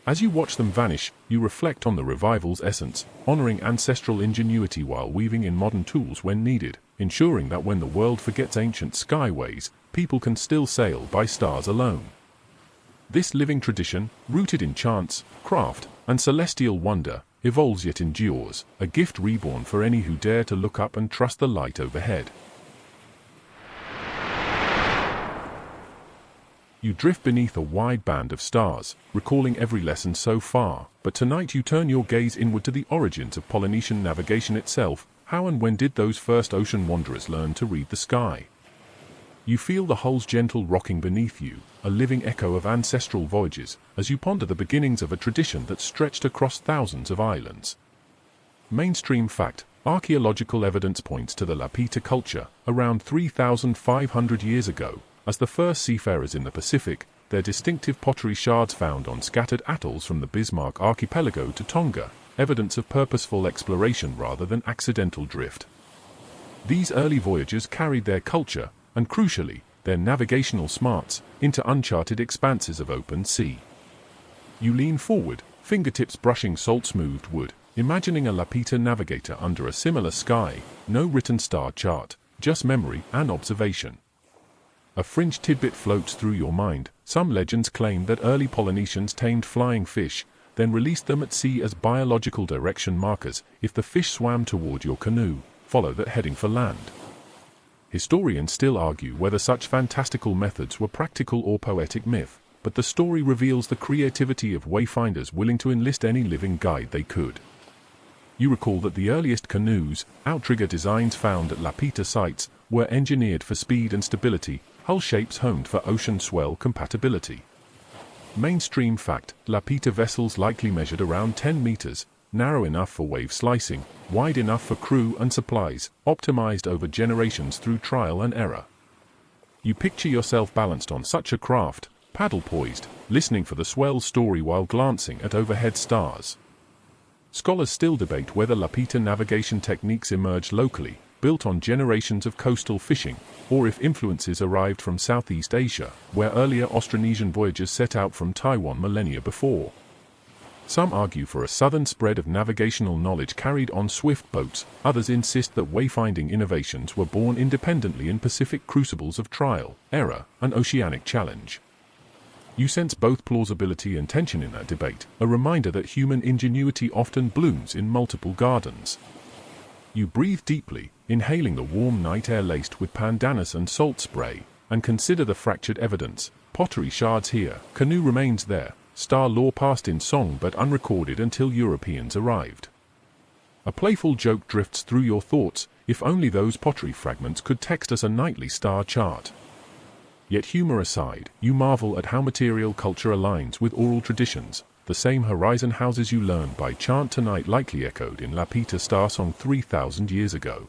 As you watch them vanish, you reflect on the revival's essence, honoring ancestral ingenuity while weaving in modern tools when needed, ensuring that when the world forgets ancient skyways, people can still sail by stars alone. This living tradition, rooted in chance, craft, and celestial wonder, evolves yet endures, a gift reborn for any who dare to look up and trust the light overhead. You drift beneath a wide band of stars, recalling every lesson so far, but tonight you turn your gaze inward to the origins of Polynesian navigation itself. How and when did those first ocean wanderers learn to read the sky? You feel the hull's gentle rocking beneath you, a living echo of ancestral voyages, as you ponder the beginnings of a tradition that stretched across thousands of islands. Mainstream fact: archaeological evidence points to the Lapita culture, around 3,500 years ago, as the first seafarers in the Pacific. Their distinctive pottery shards found on scattered atolls from the Bismarck archipelago to Tonga, evidence of purposeful exploration rather than accidental drift. These early voyagers carried their culture, and crucially, their navigational smarts, into uncharted expanses of open sea. You lean forward, fingertips brushing salt-smoothed wood, imagining a Lapita navigator under a similar sky, no written star chart, just memory and observation. A fringe tidbit floats through your mind. Some legends claim that early Polynesians tamed flying fish, then released them at sea as biological direction markers. If the fish swam toward your canoe, follow that heading for land. Historians still argue whether such fantastical methods were practical or poetic myth, but the story reveals the creativity of wayfinders willing to enlist any living guide they could. You recall that the earliest canoes, outrigger designs found at Lapita sites, were engineered for speed and stability, hull shapes honed for ocean swell compatibility. Mainstream fact, Lapita vessels likely measured around 10 meters, narrow enough for wave slicing, wide enough for crew and supplies, optimized over generations through trial and error. You picture yourself balanced on such a craft, paddle poised, listening for the swell story while glancing at overhead stars. Scholars still debate whether Lapita navigation techniques emerged locally, built on generations of coastal fishing, or if influences arrived from Southeast Asia, where earlier Austronesian voyages set out from Taiwan millennia before. Some argue for a southern spread of navigational knowledge carried on swift boats, others insist that wayfinding innovations were born independently in Pacific crucibles of trial, error, and oceanic challenge. You sense both plausibility and tension in that debate, a reminder that human ingenuity often blooms in multiple gardens. You breathe deeply, inhaling the warm night air laced with pandanus and salt spray, and consider the fractured evidence. Pottery shards here, canoe remains there, star lore passed in song but unrecorded until Europeans arrived. A playful joke drifts through your thoughts, if only those pottery fragments could text us a nightly star chart. Yet humor aside, you marvel at how material culture aligns with oral traditions. The same horizon houses you learn by chant tonight likely echoed in Lapita star song 3,000 years ago.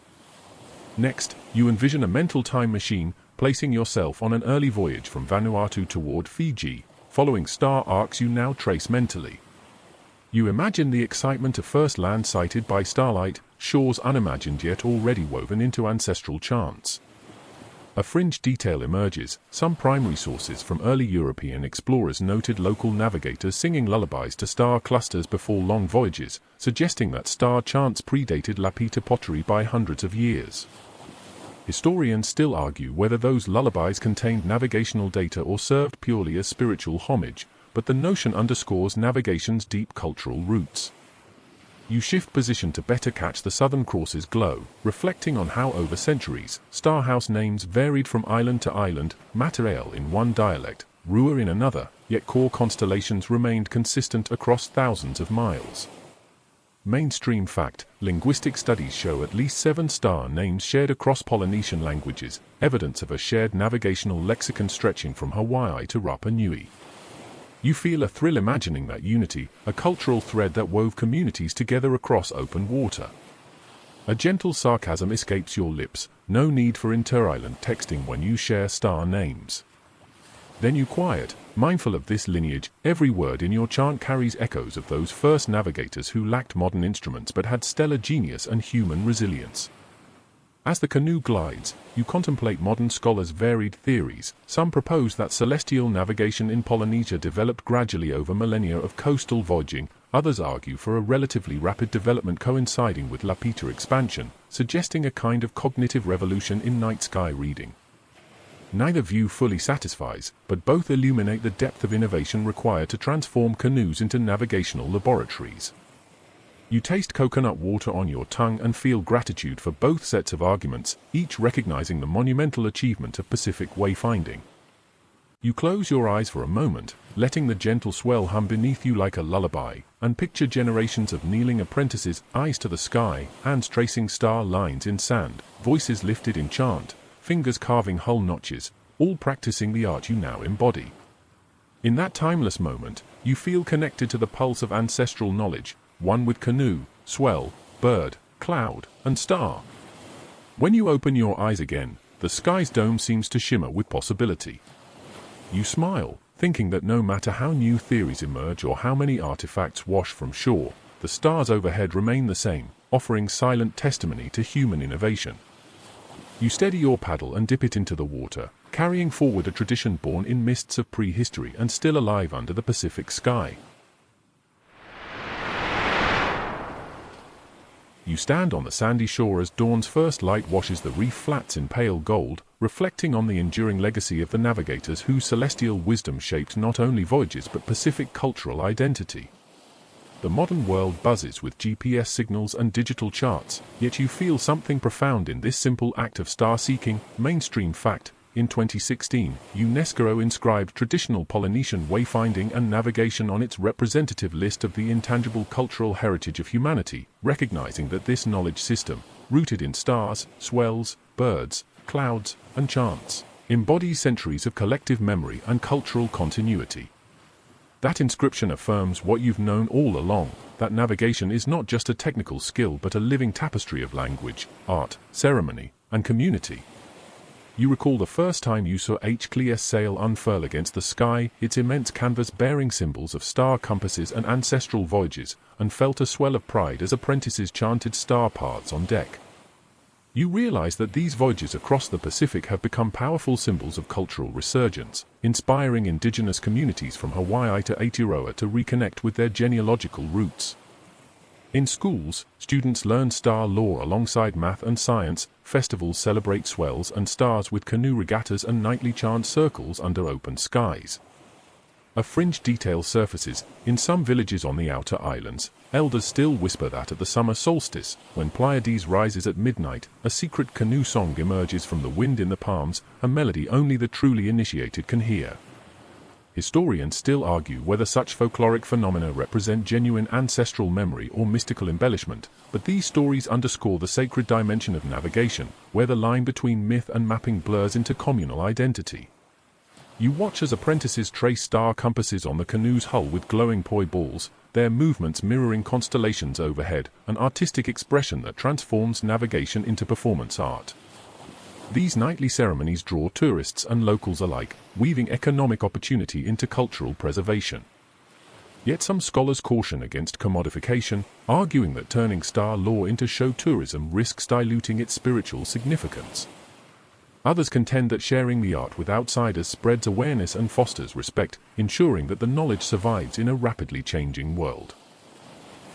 Next, you envision a mental time machine, placing yourself on an early voyage from Vanuatu toward Fiji, following star arcs you now trace mentally. You imagine the excitement of first land sighted by starlight, shores unimagined yet already woven into ancestral chants. A fringe detail emerges. Some primary sources from early European explorers noted local navigators singing lullabies to star clusters before long voyages, suggesting that star chants predated Lapita pottery by hundreds of years. Historians still argue whether those lullabies contained navigational data or served purely as spiritual homage, but the notion underscores navigation's deep cultural roots. You shift position to better catch the Southern Cross's glow, reflecting on how over centuries, star house names varied from island to island, Matarael in one dialect, Rua in another, yet core constellations remained consistent across thousands of miles. Mainstream fact, linguistic studies show at least 7 star names shared across Polynesian languages, evidence of a shared navigational lexicon stretching from Hawaii to Rapa Nui. You feel a thrill imagining that unity, a cultural thread that wove communities together across open water. A gentle sarcasm escapes your lips, no need for inter-island texting when you share star names. Then you quiet, mindful of this lineage. Every word in your chant carries echoes of those first navigators who lacked modern instruments but had stellar genius and human resilience. As the canoe glides, you contemplate modern scholars' varied theories. Some propose that celestial navigation in Polynesia developed gradually over millennia of coastal voyaging. Others argue for a relatively rapid development coinciding with Lapita expansion, suggesting a kind of cognitive revolution in night sky reading. Neither view fully satisfies, but both illuminate the depth of innovation required to transform canoes into navigational laboratories. You taste coconut water on your tongue and feel gratitude for both sets of arguments, each recognizing the monumental achievement of Pacific wayfinding. You close your eyes for a moment, letting the gentle swell hum beneath you like a lullaby, and picture generations of kneeling apprentices, eyes to the sky, hands tracing star lines in sand, voices lifted in chant, fingers carving hull notches, all practicing the art you now embody. In that timeless moment, you feel connected to the pulse of ancestral knowledge, one with canoe, swell, bird, cloud, and star. When you open your eyes again, the sky's dome seems to shimmer with possibility. You smile, thinking that no matter how new theories emerge or how many artifacts wash from shore, the stars overhead remain the same, offering silent testimony to human innovation. You steady your paddle and dip it into the water, carrying forward a tradition born in mists of prehistory and still alive under the Pacific sky. You stand on the sandy shore as dawn's first light washes the reef flats in pale gold, reflecting on the enduring legacy of the navigators whose celestial wisdom shaped not only voyages but Pacific cultural identity. The modern world buzzes with GPS signals and digital charts, yet you feel something profound in this simple act of star-seeking. Mainstream fact, in 2016, UNESCO inscribed traditional Polynesian wayfinding and navigation on its representative list of the intangible cultural heritage of humanity, recognizing that this knowledge system, rooted in stars, swells, birds, clouds, and chants, embodies centuries of collective memory and cultural continuity. That inscription affirms what you've known all along, that navigation is not just a technical skill but a living tapestry of language, art, ceremony, and community. You recall the first time you saw H.Clear's sail unfurl against the sky, its immense canvas bearing symbols of star compasses and ancestral voyages, and felt a swell of pride as apprentices chanted star paths on deck. You realize that these voyages across the Pacific have become powerful symbols of cultural resurgence, inspiring indigenous communities from Hawaii to Aotearoa to reconnect with their genealogical roots. In schools, students learn star lore alongside math and science, festivals celebrate swells and stars with canoe regattas and nightly chant circles under open skies. A fringe detail surfaces. In some villages on the outer islands, elders still whisper that at the summer solstice, when Pleiades rises at midnight, a secret canoe song emerges from the wind in the palms, a melody only the truly initiated can hear. Historians still argue whether such folkloric phenomena represent genuine ancestral memory or mystical embellishment, but these stories underscore the sacred dimension of navigation, where the line between myth and mapping blurs into communal identity. You watch as apprentices trace star compasses on the canoe's hull with glowing poi balls, their movements mirroring constellations overhead, an artistic expression that transforms navigation into performance art. These nightly ceremonies draw tourists and locals alike, weaving economic opportunity into cultural preservation. Yet some scholars caution against commodification, arguing that turning star lore into show tourism risks diluting its spiritual significance. Others contend that sharing the art with outsiders spreads awareness and fosters respect, ensuring that the knowledge survives in a rapidly changing world.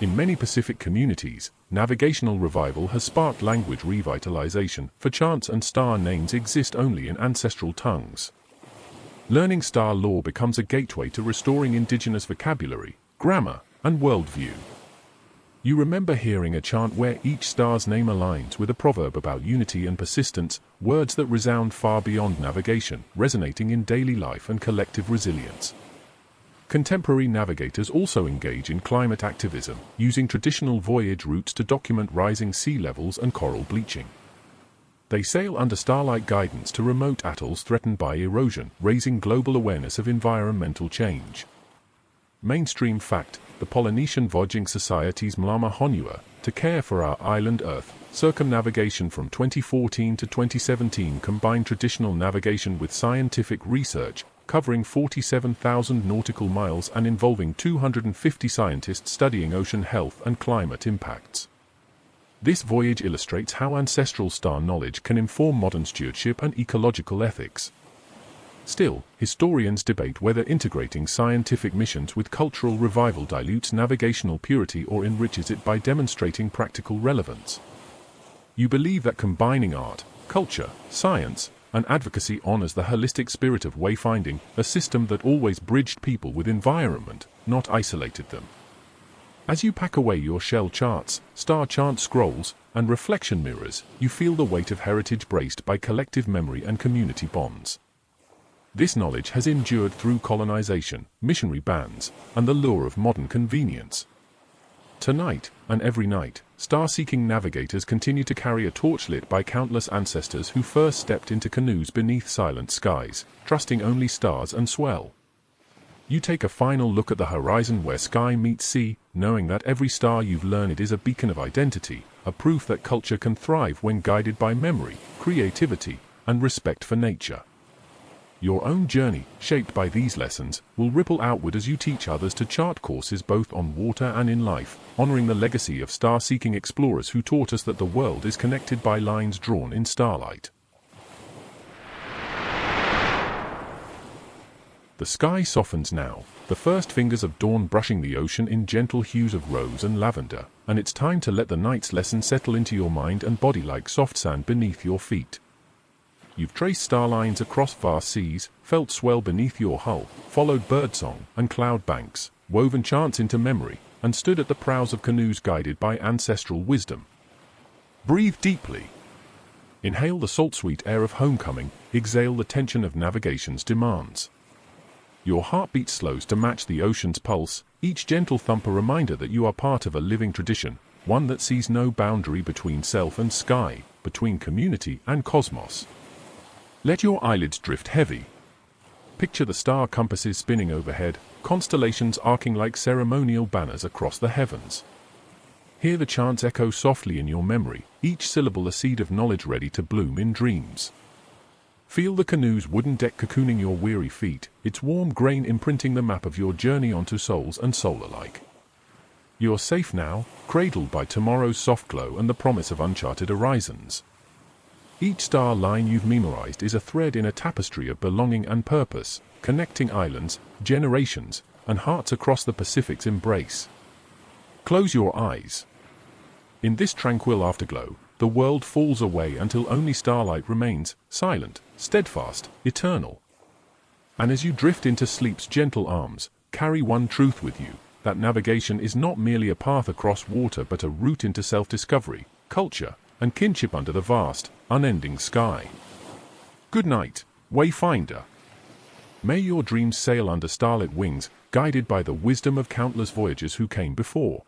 In many Pacific communities, navigational revival has sparked language revitalization, for chants and star names exist only in ancestral tongues. Learning star lore becomes a gateway to restoring indigenous vocabulary, grammar, and worldview. You remember hearing a chant where each star's name aligns with a proverb about unity and persistence, words that resound far beyond navigation, resonating in daily life and collective resilience. Contemporary navigators also engage in climate activism, using traditional voyage routes to document rising sea levels and coral bleaching. They sail under starlight guidance to remote atolls threatened by erosion, raising global awareness of environmental change. Mainstream fact: the Polynesian Voyaging Society's Mlama Honua, to care for our island Earth, circumnavigation from 2014 to 2017 combined traditional navigation with scientific research, covering 47,000 nautical miles and involving 250 scientists studying ocean health and climate impacts. This voyage illustrates how ancestral star knowledge can inform modern stewardship and ecological ethics. Still, historians debate whether integrating scientific missions with cultural revival dilutes navigational purity or enriches it by demonstrating practical relevance. You believe that combining art, culture, science, and advocacy honors the holistic spirit of wayfinding, a system that always bridged people with environment, not isolated them. As you pack away your shell charts, star chant scrolls, and reflection mirrors, you feel the weight of heritage braced by collective memory and community bonds. This knowledge has endured through colonization, missionary bands, and the lure of modern convenience. Tonight, and every night, star-seeking navigators continue to carry a torch lit by countless ancestors who first stepped into canoes beneath silent skies, trusting only stars and swell. You take a final look at the horizon where sky meets sea, knowing that every star you've learned is a beacon of identity, a proof that culture can thrive when guided by memory, creativity, and respect for nature. Your own journey, shaped by these lessons, will ripple outward as you teach others to chart courses both on water and in life, honoring the legacy of star-seeking explorers who taught us that the world is connected by lines drawn in starlight. The sky softens now, the first fingers of dawn brushing the ocean in gentle hues of rose and lavender, and it's time to let the night's lesson settle into your mind and body like soft sand beneath your feet. You've traced star lines across vast seas, felt swell beneath your hull, followed birdsong and cloud banks, woven chants into memory, and stood at the prows of canoes guided by ancestral wisdom. Breathe deeply. Inhale the salt-sweet air of homecoming, exhale the tension of navigation's demands. Your heartbeat slows to match the ocean's pulse, each gentle thump a reminder that you are part of a living tradition, one that sees no boundary between self and sky, between community and cosmos. Let your eyelids drift heavy. Picture the star compasses spinning overhead, constellations arcing like ceremonial banners across the heavens. Hear the chants echo softly in your memory, each syllable a seed of knowledge ready to bloom in dreams. Feel the canoe's wooden deck cocooning your weary feet, its warm grain imprinting the map of your journey onto souls and soul alike. You're safe now, cradled by tomorrow's soft glow and the promise of uncharted horizons. Each star line you've memorized is a thread in a tapestry of belonging and purpose, connecting islands, generations, and hearts across the Pacific's embrace. Close your eyes. In this tranquil afterglow, the world falls away until only starlight remains, silent, steadfast, eternal. And as you drift into sleep's gentle arms, carry one truth with you, that navigation is not merely a path across water but a route into self-discovery, culture, and kinship under the vast, unending sky. Good night, wayfinder. May your dreams sail under starlit wings, guided by the wisdom of countless voyagers who came before.